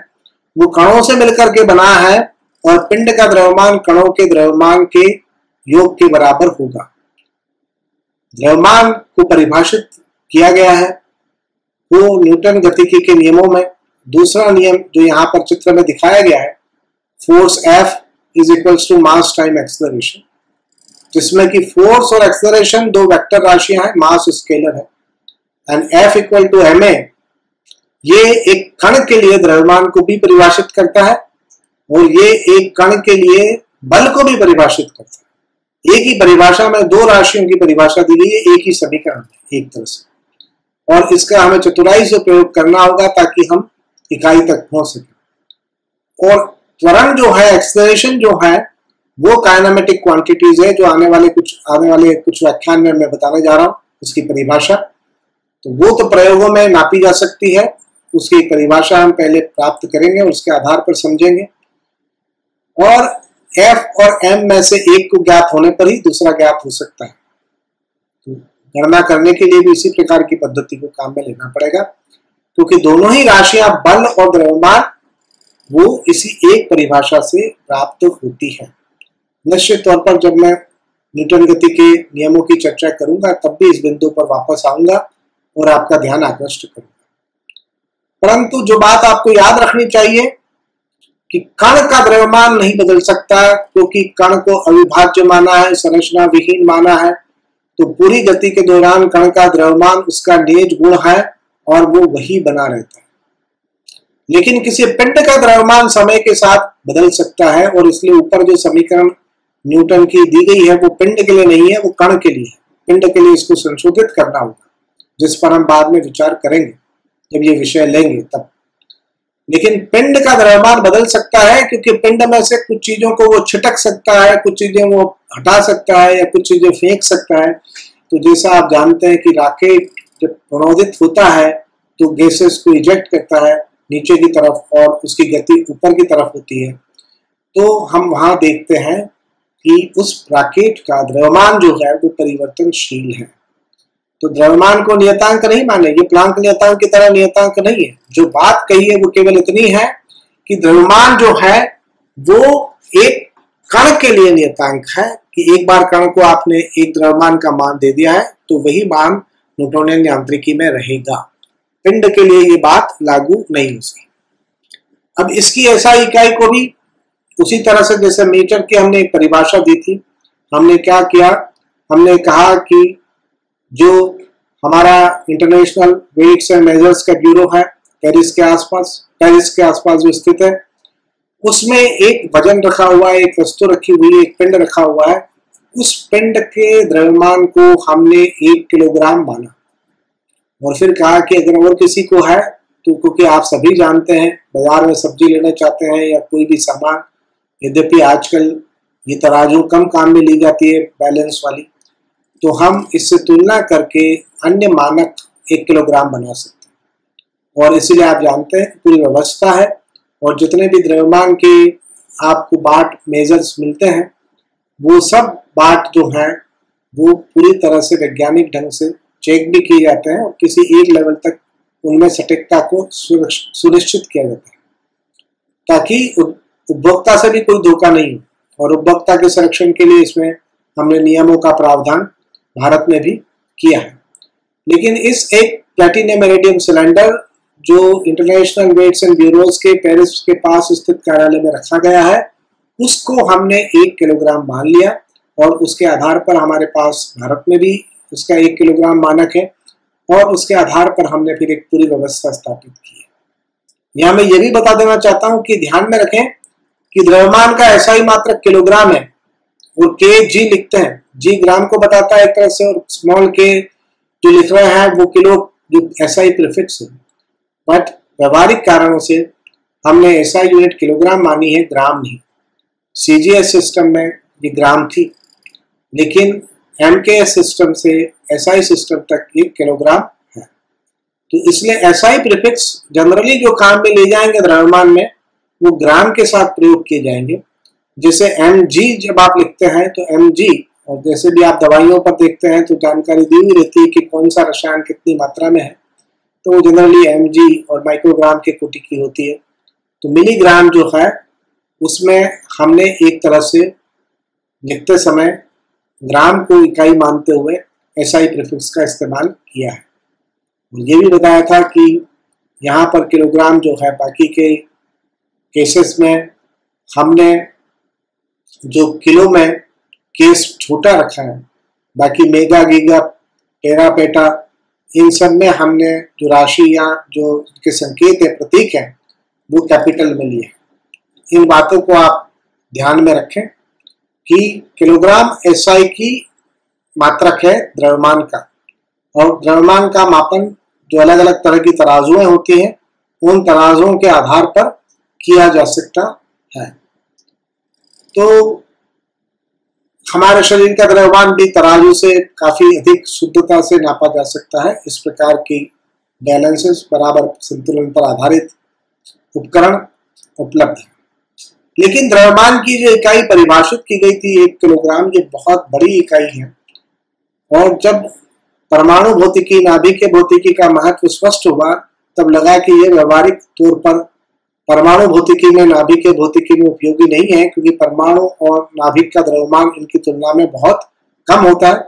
वो कणों से मिलकर के बना है और पिंड का द्रव्यमान कणों के द्रव्यमान के योग के बराबर होगा। द्रव्यमान को परिभाषित किया गया है वो न्यूटन गतिकी के नियमों में। दूसरा नियम जो यहाँ पर चित्र में दिखाया गया है, force F is equals to mass time acceleration, जिसमें कि फोर्स और एक्सेलरेशन दो वेक्टर राशियां हैं, मास स्केलर है, and F equal to ma। ये एक कण के लिए द्रव्यमान को भी परिभाषित करता है और ये एक कण के लिए बल को भी परिभाषित करता है। एक ही परिभाषा में दो राशियों की परिभाषा दी गई है, एक ही समीकरण है एक तरह से, और इसका हमें चतुराई से प्रयोग करना होगा ताकि हम इकाई तक पहुंच सके। और त्वरण जो है, एक्सेलरेशन जो है, वो काइनेमेटिक क्वांटिटीज है जो आने वाले कुछ व्याख्यान में मैं बताने जा रहा हूं उसकी परिभाषा। तो वो तो प्रयोगों में नापी जा सकती है, उसकी परिभाषा हम पहले प्राप्त करेंगे और उसके आधार पर समझेंगे। और F और M में से एक को ज्ञात होने पर ही दूसरा ज्ञात हो सकता है। तो गणना करने के लिए भी इसी प्रकार की पद्धति को काम में लेना पड़ेगा, क्योंकि दोनों ही राशियां बल और द्रव्यमान वो इसी एक परिभाषा से प्राप्त होती है। निश्चित तौर पर जब मैं न्यूटन गति के नियमों की चर्चा करूंगा तब भी इस बिंदु पर वापस आऊंगा और आपका ध्यान आकृष्ट करूंगा। परंतु जो बात आपको याद रखनी चाहिए कि कण का द्रव्यमान नहीं बदल सकता, क्योंकि कण को अविभाज्य माना है, संरचना विहीन माना है। तो पूरी गति के दौरान कण का द्रव्यमान उसका निज गुण है और वो वही बना रहता है। लेकिन किसी पिंड का द्रव्यमान समय के साथ बदल सकता है, और इसलिए ऊपर जो समीकरण न्यूटन की दी गई है वो पिंड के लिए नहीं है, वो कण के लिए है। पिंड के लिए इसको संशोधित करना होगा, जिस पर हम बाद में विचार करेंगे जब ये विषय लेंगे तब। लेकिन पिंड का द्रव्यमान बदल सकता है, क्योंकि पिंड में से कुछ चीजों को वो छिटक सकता है, कुछ चीजें वो हटा सकता है या कुछ चीजें फेंक सकता है। तो जैसा आप जानते हैं कि रॉकेट जब प्रणोदित होता है तो गैसेस को इजेक्ट करता है नीचे की तरफ और उसकी गति ऊपर की तरफ होती है। तो हम वहां देखते हैं कि उस रॉकेट का द्रव्यमान जो है वो परिवर्तनशील है। तो द्रव्यमान को नियतांक नहीं माने, ये प्लांक नियतांक की तरह नियतांक नहीं है। जो बात कही है वो केवल इतनी है कि द्रव्यमान जो है वो एक कण के लिए नियतांक है, कि एक बार कण को आपने एक द्रव्यमान का मान दे दिया है तो वही मान न्यूटोनियन यांत्रिकी में रहेगा। पिंड के लिए ये बात लागू नहीं हो सकती। अब इसकी ऐसा इकाई को भी उसी तरह से जैसे मीटर की हमने एक परिभाषा दी थी, हमने क्या किया, हमने कहा कि जो हमारा इंटरनेशनल वेट्स एंड मेजर्स का ब्यूरो है पेरिस के आसपास जो स्थित है, उसमें एक वजन रखा हुआ है, एक वस्तु रखी हुई है, एक पिंड रखा हुआ है। उस पिंड के द्रव्यमान को हमने 1 किलोग्राम माना और फिर कहा कि अगर और किसी को है तो, क्योंकि आप सभी जानते हैं बाजार में सब्जी लेना चाहते हैं या कोई भी सामान, यद्यपि आजकल ये तराजू कम काम में ली जाती है बैलेंस वाली, तो हम इससे तुलना करके अन्य मानक 1 किलोग्राम बना सकते हैं। और इसीलिए आप जानते हैं पूरी व्यवस्था है, और जितने भी द्रव्यमान के आपको बाट मेजर्स मिलते हैं वो सब बाट जो हैं वो पूरी तरह से वैज्ञानिक ढंग से चेक भी किए जाते हैं और किसी एक लेवल तक उनमें सटीकता को सुनिश्चित किया जाता है, ताकि उपभोक्ता से भी कोई धोखा नहीं हो। और उपभोक्ता के संरक्षण के लिए इसमें हमने नियमों का प्रावधान भारत में भी किया है। लेकिन इस एक प्लैटिनम इरिडियम सिलेंडर जो इंटरनेशनल वेट्स एंड ब्यूरोज के पेरिस के पास स्थित कार्यालय में रखा गया है, उसको हमने 1 किलोग्राम मान लिया और उसके आधार पर हमारे पास भारत में भी उसका 1 किलोग्राम मानक है, और उसके आधार पर हमने फिर एक पूरी व्यवस्था स्थापित की है। यहाँ मैं ये भी बता देना चाहता हूँ कि ध्यान में रखें कि द्रव्यमान का ऐसा ही मात्रक किलोग्राम है, और के जी लिखते हैं, जी ग्राम को बताता है एक तरह से, और स्मॉल के जो लिख रहे हैं वो किलो, जो ऐसा ही प्रीफिक्स है। बट व्यवहारिक कारणों से हमने ऐसा यूनिट किलोग्राम मानी है, ग्राम नहीं। सीजीएस सिस्टम में ये ग्राम थी, लेकिन एमकेएस सिस्टम से एसआई सिस्टम तक ये किलोग्राम है। तो इसलिए एसआई प्रीफिक्स जनरली जो काम में ले जाएंगे द्रव्यमान में, वो ग्राम के साथ प्रयोग किए जाएंगे। जैसे mg जब आप लिखते हैं तो mg, और जैसे भी आप दवाइयों पर देखते हैं तो जानकारी दी हुई रहती है कि कौन सा रसायन कितनी मात्रा में है, तो वो जनरली mg और माइक्रोग्राम के कोटि की होती है। तो मिलीग्राम जो है उसमें हमने एक तरह से लिखते समय ग्राम को इकाई मानते हुए एसआई प्रीफिक्स का इस्तेमाल किया है। और ये भी बताया था कि यहाँ पर किलोग्राम जो है, बाकी के केसेस में हमने जो किलो में केस छोटा रखा है, बाकी मेगा, गीगा, टेरा, पेटा, इन सब में हमने जो राशि या जो के संकेत है, प्रतीक है, वो कैपिटल में लिए। इन बातों को आप ध्यान में रखें कि किलोग्राम एसआई की मात्रक है द्रव्यमान का, और द्रव्यमान का मापन जो अलग अलग तरह की तराजुएं होती हैं, उन तराजुओं के आधार पर किया जा सकता है। तो हमारे शरीर का द्रव्यमान भी तराजू से काफी अधिक शुद्धता से नापा जा सकता है। इस प्रकार की बैलेंसेस, बराबर संतुलन पर आधारित उपकरण उपलब्ध है। लेकिन द्रव्यमान की जो इकाई परिभाषित की गई थी 1 किलोग्राम, ये बहुत बड़ी इकाई है। और जब परमाणु भौतिकी, नाभिक भौतिकी का महत्व स्पष्ट हुआ, तब लगा कि ये व्यवहारिक तौर पर परमाणु भौतिकी में, नाभिक भौतिकी में उपयोगी नहीं है, क्योंकि परमाणु और नाभिक का द्रव्यमान इनकी तुलना में बहुत कम होता है।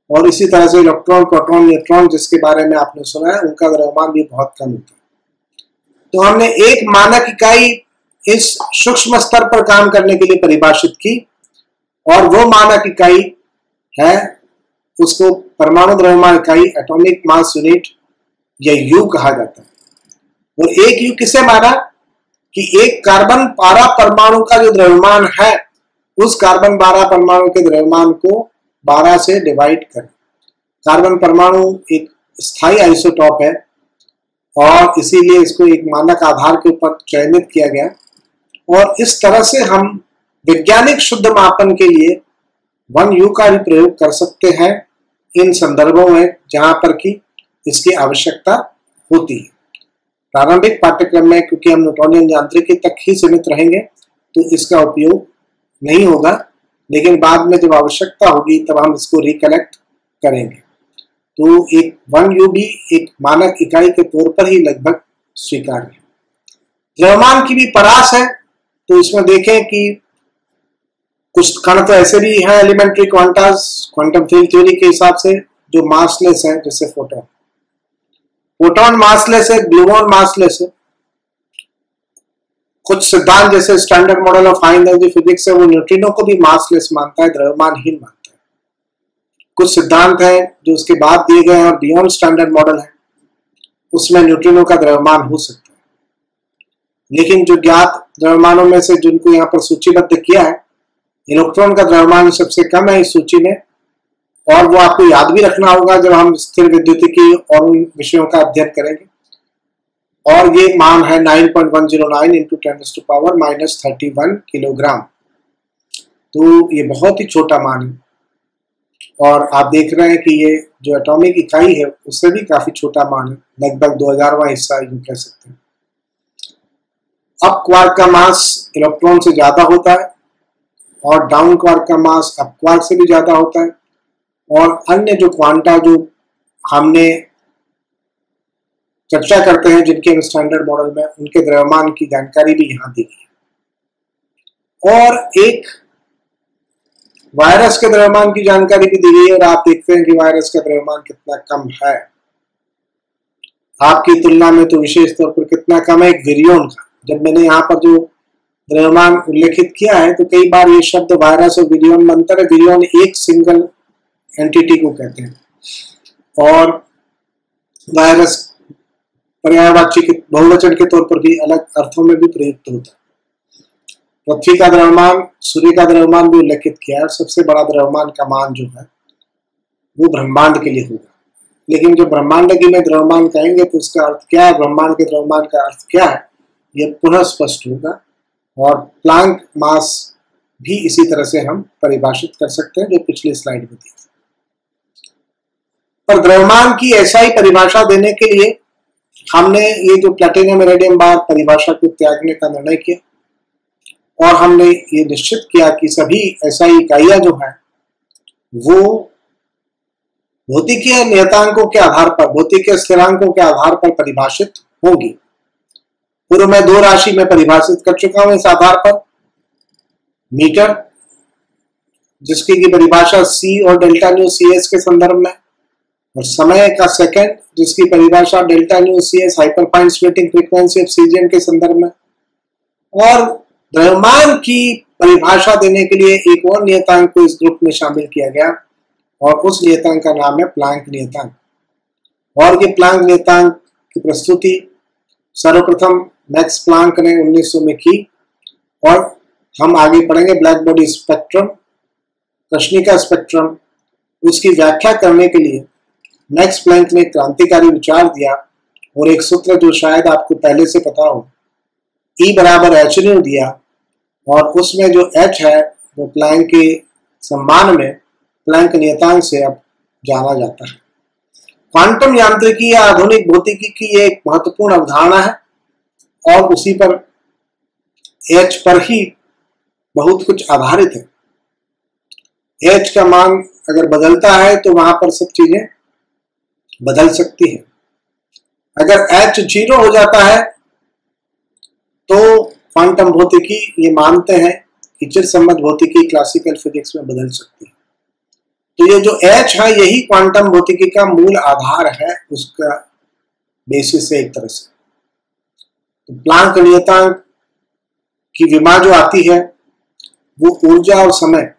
और इसी तरह से इलेक्ट्रॉन, प्रोटॉन, न्यूट्रॉन जिसके बारे में आपने सुना है, उनका द्रव्यमान भी बहुत कम होता है। तो हमने एक मानक इकाई इस सूक्ष्म स्तर पर काम करने के लिए परिभाषित की, और वो मानक इकाई है, उसको परमाणु द्रव्यमान इकाई, एटॉमिक मास यूनिट या यू कहा जाता है। और एक यू किसे माना कि एक कार्बन 12 परमाणु का जो द्रव्यमान है, उस कार्बन 12 परमाणु के द्रव्यमान को 12 से डिवाइड करें। कार्बन परमाणु एक स्थायी आइसोटॉप है, और इसीलिए इसको एक मानक आधार के ऊपर चयनित किया गया। और इस तरह से हम वैज्ञानिक शुद्ध मापन के लिए 1U का भी प्रयोग कर सकते हैं इन संदर्भों में जहां पर कि इसकी आवश्यकता होती है। प्रारंभिक पाठ्यक्रम में क्योंकि हम न्यूटोनियन यांत्रिकी तक ही सीमित रहेंगे, तो इसका उपयोग नहीं होगा, लेकिन बाद में जब आवश्यकता होगी तब हम इसको रिकलेक्ट करेंगे। तो एक 1U भी एक मानक इकाई के तौर पर ही लगभग स्वीकार्य है। द्रव्यमान की भी परास है, तो इसमें देखें कि कुछ कण तो ऐसे भी हैं elementary quantas, quantum field theory के हिसाब से, जो मासलेस है, जैसे फोटोन। फोटोन मासलेस है, ग्लूऑन मासलेस है। कुछ सिद्धांत जैसे standard model of high energy physics है, वो न्यूट्रिनो को भी मासलेस मानता है, द्रव्यमानहीन मानता है। कुछ सिद्धांत हैं जो उसके बाद दिए गए हैं और बियॉन्ड स्टैंडर्ड मॉडल है, उसमें न्यूट्रिनो का द्रव्यमान हो सकता है। लेकिन जो ज्ञात द्रव्यमानों में से जिनको यहाँ पर सूचीबद्ध किया है, इलेक्ट्रॉन का द्रव्यमान सबसे कम है इस सूची में, और वो आपको याद भी रखना होगा जब हम स्थिर विद्युतिकी और उन विषयों का अध्ययन करेंगे। और ये मान है 9.109 इंटू 10⁻⁻31 किलोग्राम। तो ये बहुत ही छोटा मान है, और आप देख रहे हैं कि ये जो एटॉमिक इकाई है उससे भी काफी छोटा मान है, लगभग 2000वां हिस्सा यूं कह सकते हैं। अप क्वार्क का मास इलेक्ट्रॉन से ज्यादा होता है, और डाउन क्वार्क का मास अप क्वार्क से भी ज्यादा होता है। और अन्य जो क्वांटा जो हमने चर्चा करते हैं, जिनके हम स्टैंडर्ड मॉडल में, उनके द्रव्यमान की जानकारी भी यहाँ दी गई है। और एक वायरस के द्रव्यमान की जानकारी भी दी गई है, और आप देखते हैं कि वायरस का द्रव्यमान कितना कम है आपकी तुलना में, तो विशेष तौर पर कितना कम है एक विरियन का। जब मैंने यहाँ पर जो द्रव्यमान उल्लेखित किया है, तो कई बार ये शब्द वायरस और विरियन में अंतर है। विरियन एक सिंगल एंटिटी को कहते हैं, और वायरस पर्यायवाची के बहुवचन के तौर पर भी अलग अर्थों में भी प्रयुक्त होता है। पृथ्वी का द्रव्यमान, सूर्य का द्रव्यमान भी उल्लेखित किया है। सबसे बड़ा द्रव्यमान का मान जो है वो ब्रह्मांड के लिए होगा। लेकिन जो ब्रह्मांड की में द्रव्यमान कहेंगे तो उसका अर्थ क्या है, ब्रह्मांड के द्रव्यमान का अर्थ क्या है, ये पुनः स्पष्ट होगा। और प्लैंक मास भी इसी तरह से हम परिभाषित कर सकते हैं, जो पिछली स्लाइड में थी। पर द्रव्यमान की ऐसा ही परिभाषा देने के लिए हमने ये जो प्लैटिनम इरिडियम बार परिभाषा को त्यागने का निर्णय किया और हमने ये निश्चित किया कि सभी एसआई इकाइयां जो है वो भौतिकीय नियतांकों के आधार पर, भौतिकीय स्थिरांकों के आधार पर परिभाषित होंगी। पूर्व में 2 राशि में परिभाषित कर चुका हूं इस आधार पर। मीटर, जिसकी की परिभाषा C और डेल्टा न्यू CS के संदर्भ में, और समय का सेकंड, जिसकी परिभाषा delta nu CS hyperfine splitting frequency of CGM के संदर्भ में, और द्रव्यमान की परिभाषा देने के लिए एक और नियतांक को इस ग्रुप में शामिल किया गया और उस नियतांक का नाम है प्लैंक नियतांक। और ये प्लैंक नियतांक की प्रस्तुति सर्वप्रथम मैक्स प्लैंक ने 1900 में की। और हम आगे पढ़ेंगे ब्लैक बॉडी स्पेक्ट्रम, कृष्णिका स्पेक्ट्रम, उसकी व्याख्या करने के लिए मैक्स प्लैंक ने क्रांतिकारी विचार दिया और एक सूत्र जो शायद आपको पहले से पता हो, E बराबर h न्यू दिया, और उसमें जो h है वो प्लैंक के सम्मान में प्लैंक नियतांक से अब जाना जाता है। क्वांटम यांत्रिकी या आधुनिक भौतिकी की ये एक महत्वपूर्ण अवधारणा है और उसी पर h पर ही बहुत कुछ आधारित है। h का मान अगर बदलता है तो वहां पर सब चीजें बदल सकती है। अगर h 0 हो जाता है तो क्वांटम भौतिकी ये मानते हैं कि चिरसम्मत भौतिकी क्लासिकल फिजिक्स में बदल सकती है। तो ये जो h है यही क्वांटम भौतिकी का मूल आधार है, उसका बेसिस है एक तरह से। तो प्लैंक नियतांक की विमा जो आती है वो ऊर्जा और समय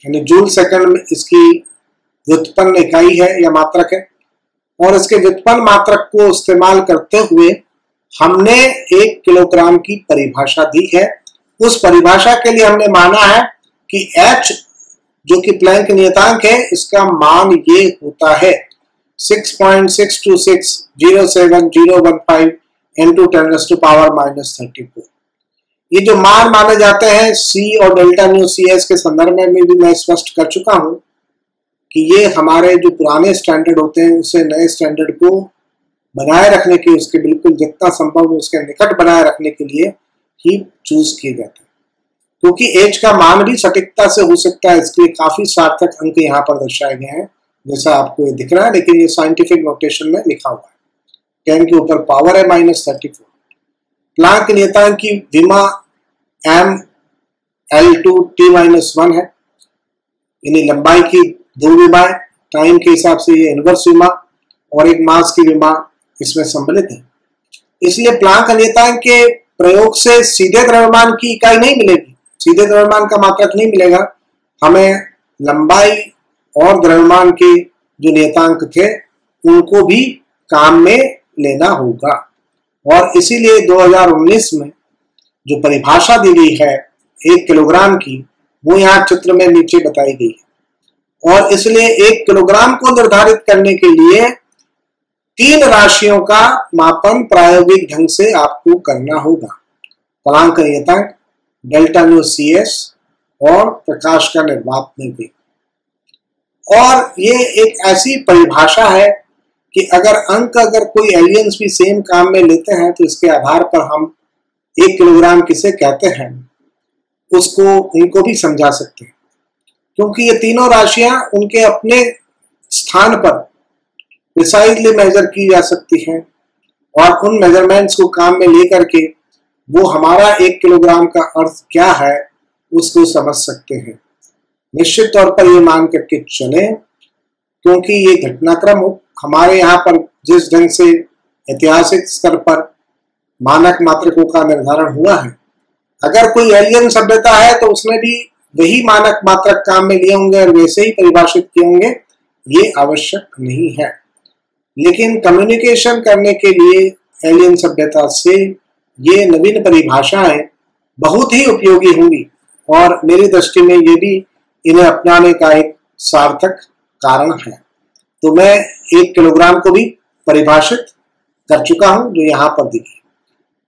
यानी जूल सेकंड में इसकी व्युत्पन्न इकाई है या मात्रक है, और इसके व्युत्पन्न मात्रक को इस्तेमाल करते हुए हमने 1 किलोग्राम की परिभाषा दी है। उस परिभाषा के लिए हमने माना है कि h जो कि प्लैंक नियतांक है, इसका मान ये होता है 6.62607015 into 10⁻⁻34। ये जो मान माने जाते हैं C और डेल्टा न्यू CS के संदर्भ में भी मैं स्पष्ट कर चुका हूं कि ये हमारे जो पुराने स्टैंडर्ड होते हैं उससे नए स्टैंडर्ड को बनाए रखने के, उसके बिल्कुल जितना संभव हो उसके निकट बनाए रखने के लिए ही चूज किए जाते हैं। क्योंकि एज का मान भी सटीकता से हो सकता है, इसके लिए काफी सार्थक अंक यहाँ पर दर्शाए गए हैं जैसा आपको ये दिख रहा है, लेकिन ये साइंटिफिक नोटेशन में लिखा हुआ है। 10 के ऊपर पावर है -34। प्लैंक नियतांक की विमा mL2T-1 है, यानी लंबाई की 2 विमाएं, टाइम के हिसाब से ये इनवर्स विमा और एक मास की विमा इसमें सम्मिलित है। इसलिए प्लैंक नियतांक के प्रयोग से सीधे द्रव्यमान की इकाई नहीं मिलेगी, सीधे द्रव्यमान का मात्रक नहीं मिलेगा, हमें लंबाई और द्रव्यमान के जो नियतांक थे उनको भी काम में लेना होगा। और इसीलिए 2019 में जो परिभाषा दी गई है 1 किलोग्राम की, वो यहाँ चित्र में नीचे बताई गई है। और इसलिए 1 किलोग्राम को निर्धारित करने के लिए 3 राशियों का मापन प्रायोगिक ढंग से आपको करना होगा। प्लैंक नियतांक, डेल्टा न्यू CS और प्रकाश का निर्वात निर्वेग। और ये एक ऐसी परिभाषा है कि अगर कोई एलियंस भी सेम काम में लेते हैं तो इसके आधार पर हम 1 किलोग्राम किसे कहते हैं उसको उनको भी समझा सकते हैं, क्योंकि ये तीनों राशियां उनके अपने स्थान पर प्रिसाइजली मेजर की जा सकती हैं और उन मेजरमेंट्स को काम में लेकर के वो हमारा 1 किलोग्राम का अर्थ क्या है उसको समझ सकते हैं। निश्चित तौर पर ये मान करके चले, क्योंकि ये घटनाक्रम हमारे यहाँ पर जिस ढंग से ऐतिहासिक स्तर पर मानक मात्रकों का निर्धारण हुआ है, अगर कोई एलियन सभ्यता है तो उसने भी वही मानक मात्रक काम में लिए होंगे और वैसे ही परिभाषित किए होंगे, ये आवश्यक नहीं है। लेकिन कम्युनिकेशन करने के लिए एलियन सभ्यता से ये नवीन परिभाषाएं बहुत ही उपयोगी होंगी और मेरी दृष्टि में ये भी इन्हें अपनाने का एक सार्थक कारण है। तो मैं 1 किलोग्राम को भी परिभाषित कर चुका हूं जो यहाँ पर दिखी,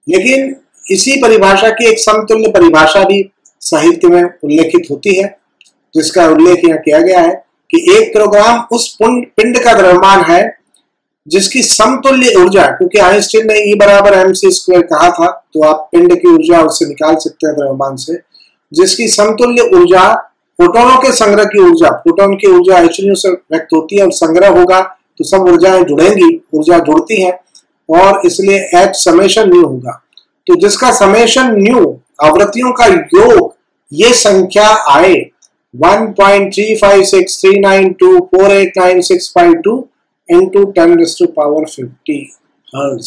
लेकिन इसी परिभाषा की एक समतुल्य परिभाषा भी साहित्य में उल्लेखित होती है, जिसका उल्लेख यहाँ किया गया है कि 1 किलोग्राम उस पिंड का द्रव्यमान है जिसकी समतुल्य ऊर्जा, क्योंकि आइंस्टीन ने E बराबर mc² कहा था, तो आप पिंड की ऊर्जा उससे निकाल सकते हैं द्रव्यमान से, जिसकी समतुल्य ऊर्जा फोटोनों के संग्रह की ऊर्जा, फोटोन की ऊर्जा h से व्यक्त होती है और संग्रह होगा तो सब ऊर्जाएं जुड़ेंगी, ऊर्जा जुड़ती है और इसलिए H समेशन न्यू होगा। तो जिसका समेशन न्यू आवृत्तियों का योग ये संख्या आए 1.35639248965 into 10⁻50 हर्ट्ज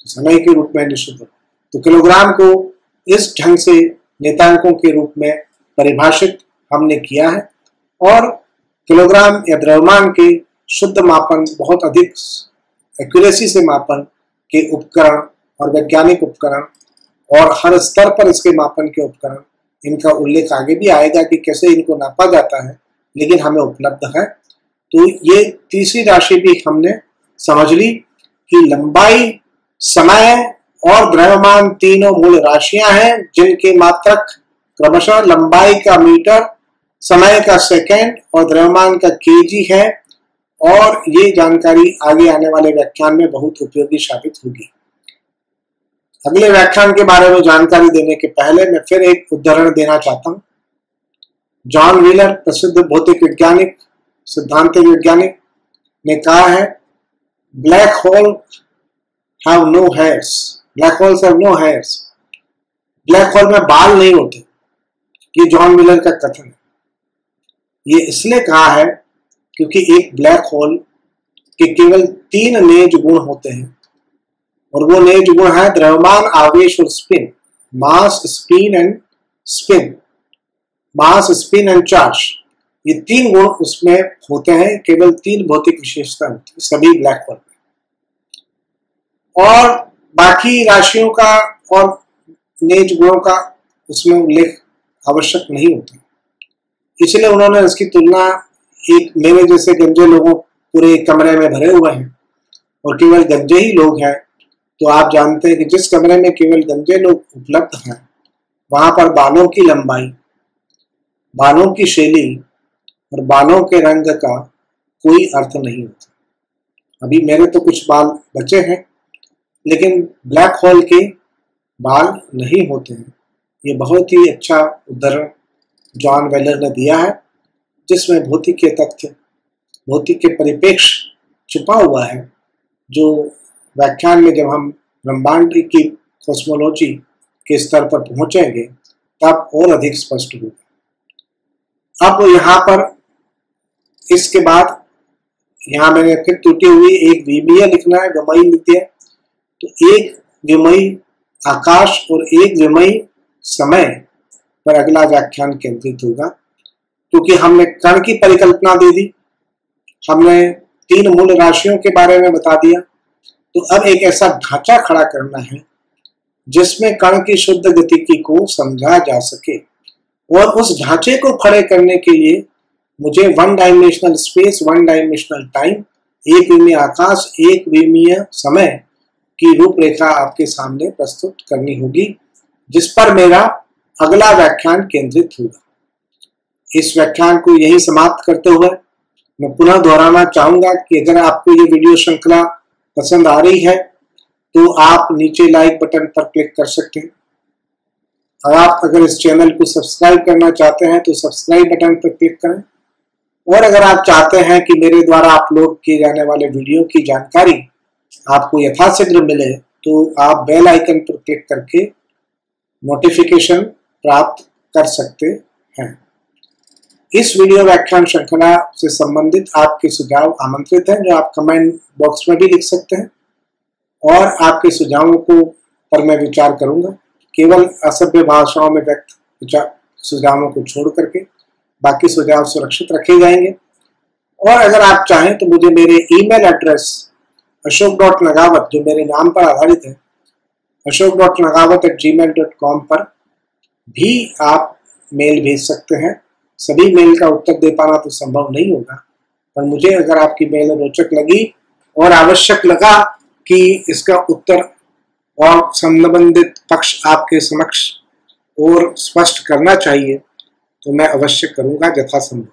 समय के रूप में निश्चित हो। तो किलोग्राम को इस ढंग से नेतांकों के रूप में परिभाषित हमने किया है और किलोग्राम या द्रव्यमान के शुद्ध मापन, बहुत अधिक एक्यूरेसी से मापन के उपकरण और वैज्ञानिक उपकरण और हर स्तर पर इसके मापन के उपकरण, इनका उल्लेख आगे भी आएगा कि कैसे इनको नापा जाता है, लेकिन हमें उपलब्ध है। तो ये तीसरी राशि भी हमने समझ ली कि लंबाई, समय और द्रव्यमान तीनों मूल राशियां हैं जिनके मात्रक क्रमशः लंबाई का मीटर, समय का सेकंड और द्रव्यमान का केजी है और ये जानकारी आगे आने वाले व्याख्यान में बहुत उपयोगी साबित होगी। अगले व्याख्यान के बारे में जानकारी देने के पहले मैं फिर एक उदाहरण देना चाहता हूँ। जॉन व्हीलर, प्रसिद्ध भौतिक वैज्ञानिक, सिद्धांतिक वैज्ञानिक, ने कहा है black hole have no hairs, black holes have no hairs, black hole में बाल नहीं होते। ये जॉन व्हीलर का कथन है। ये इसलिए कहा है क्योंकि एक ब्लैक होल के केवल 3 नेज गुण होते हैं और वो नेज गुण है द्रव्यमान, आवेश और spin, mass, spin and spin, mass, spin and charge. ये 3 गुण उसमें होते हैं, केवल 3 भौतिक विशेषता होती है सभी ब्लैक होल में, और बाकी राशियों का और नेज गुणों का उसमें उल्लेख आवश्यक नहीं होता। इसलिए उन्होंने इसकी तुलना एक मेरे जैसे गंजे लोगों पूरे कमरे में भरे हुए हैं और केवल गंजे ही लोग हैं, तो आप जानते हैं कि जिस कमरे में केवल गंजे लोग उपलब्ध हैं वहां पर बालों की लंबाई, बालों की शैली और बालों के रंग का कोई अर्थ नहीं होता। अभी मेरे तो कुछ बाल बचे हैं, लेकिन ब्लैक होल के बाल नहीं होते हैं। ये बहुत ही अच्छा उदाहरण जॉन व्हीलर ने दिया है, जिसमें भौतिक के तथ्य, भौतिक के परिप्रेक्ष्य छुपा हुआ है, जो व्याख्यान में जब हम ब्रह्मांड की कॉस्मोलॉजी के स्तर पर पहुंचेंगे तब और अधिक स्पष्ट होगा। अब यहाँ पर इसके बाद यहाँ मैंने फिर टूटी हुई एक विमीय लिखना है, विमयी लिख दिया। तो एक विमयी आकाश और एक विमयी समय पर अगला व्याख्यान केंद्रित होगा, क्योंकि हमने कण की परिकल्पना दे दी, हमने 3 मूल राशियों के बारे में बता दिया। तो अब एक ऐसा ढांचा खड़ा करना है जिसमें कण की शुद्ध गतिकी को समझा जा सके, और उस ढांचे को खड़े करने के लिए मुझे 1 डायमेंशनल स्पेस, 1 डायमेंशनल टाइम, एक विमीय आकाश, एक विमीय समय की रूपरेखा आपके सामने प्रस्तुत करनी होगी, जिस पर मेरा अगला व्याख्यान केंद्रित होगा। इस व्याख्यान को यही समाप्त करते हुए मैं पुनः दोहराना चाहूंगा कि अगर आपको ये वीडियो श्रृंखला पसंद आ रही है तो आप नीचे लाइक बटन पर क्लिक कर सकते हैं, और आप अगर इस चैनल को सब्सक्राइब करना चाहते हैं तो सब्सक्राइब बटन पर क्लिक करें, और अगर आप चाहते हैं कि मेरे द्वारा अपलोड किए जाने वाले वीडियो की जानकारी आपको यथाशीघ्र मिले तो आप बेल आइकन पर क्लिक करके नोटिफिकेशन प्राप्त कर सकते हैं। इस वीडियो व्याख्यान श्रृंखला से संबंधित आपके सुझाव आमंत्रित हैं, जो आप कमेंट बॉक्स में भी लिख सकते हैं, और आपके सुझावों को पर मैं विचार करूंगा। केवल असभ्य भाषाओं में व्यक्त सुझावों को छोड़ करके बाकी सुझाव सुरक्षित रखे जाएंगे। और अगर आप चाहें तो मुझे मेरे ईमेल एड्रेस ashok.nagawat, जो मेरे नाम पर आधारित है, ashok.nagawat@gmail.com पर भी आप मेल भेज सकते हैं। सभी मेल का उत्तर दे पाना तो संभव नहीं होगा, पर मुझे अगर आपकी मेल रोचक लगी और आवश्यक लगा कि इसका उत्तर और संबंधित पक्ष आपके समक्ष और स्पष्ट करना चाहिए, तो मैं अवश्य करूंगा यथासंभव।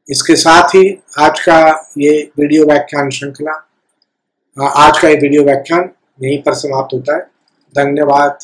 इसके साथ ही आज का ये वीडियो व्याख्यान श्रृंखला, आज का ये वीडियो व्याख्यान यहीं पर समाप्त होता है। धन्यवाद।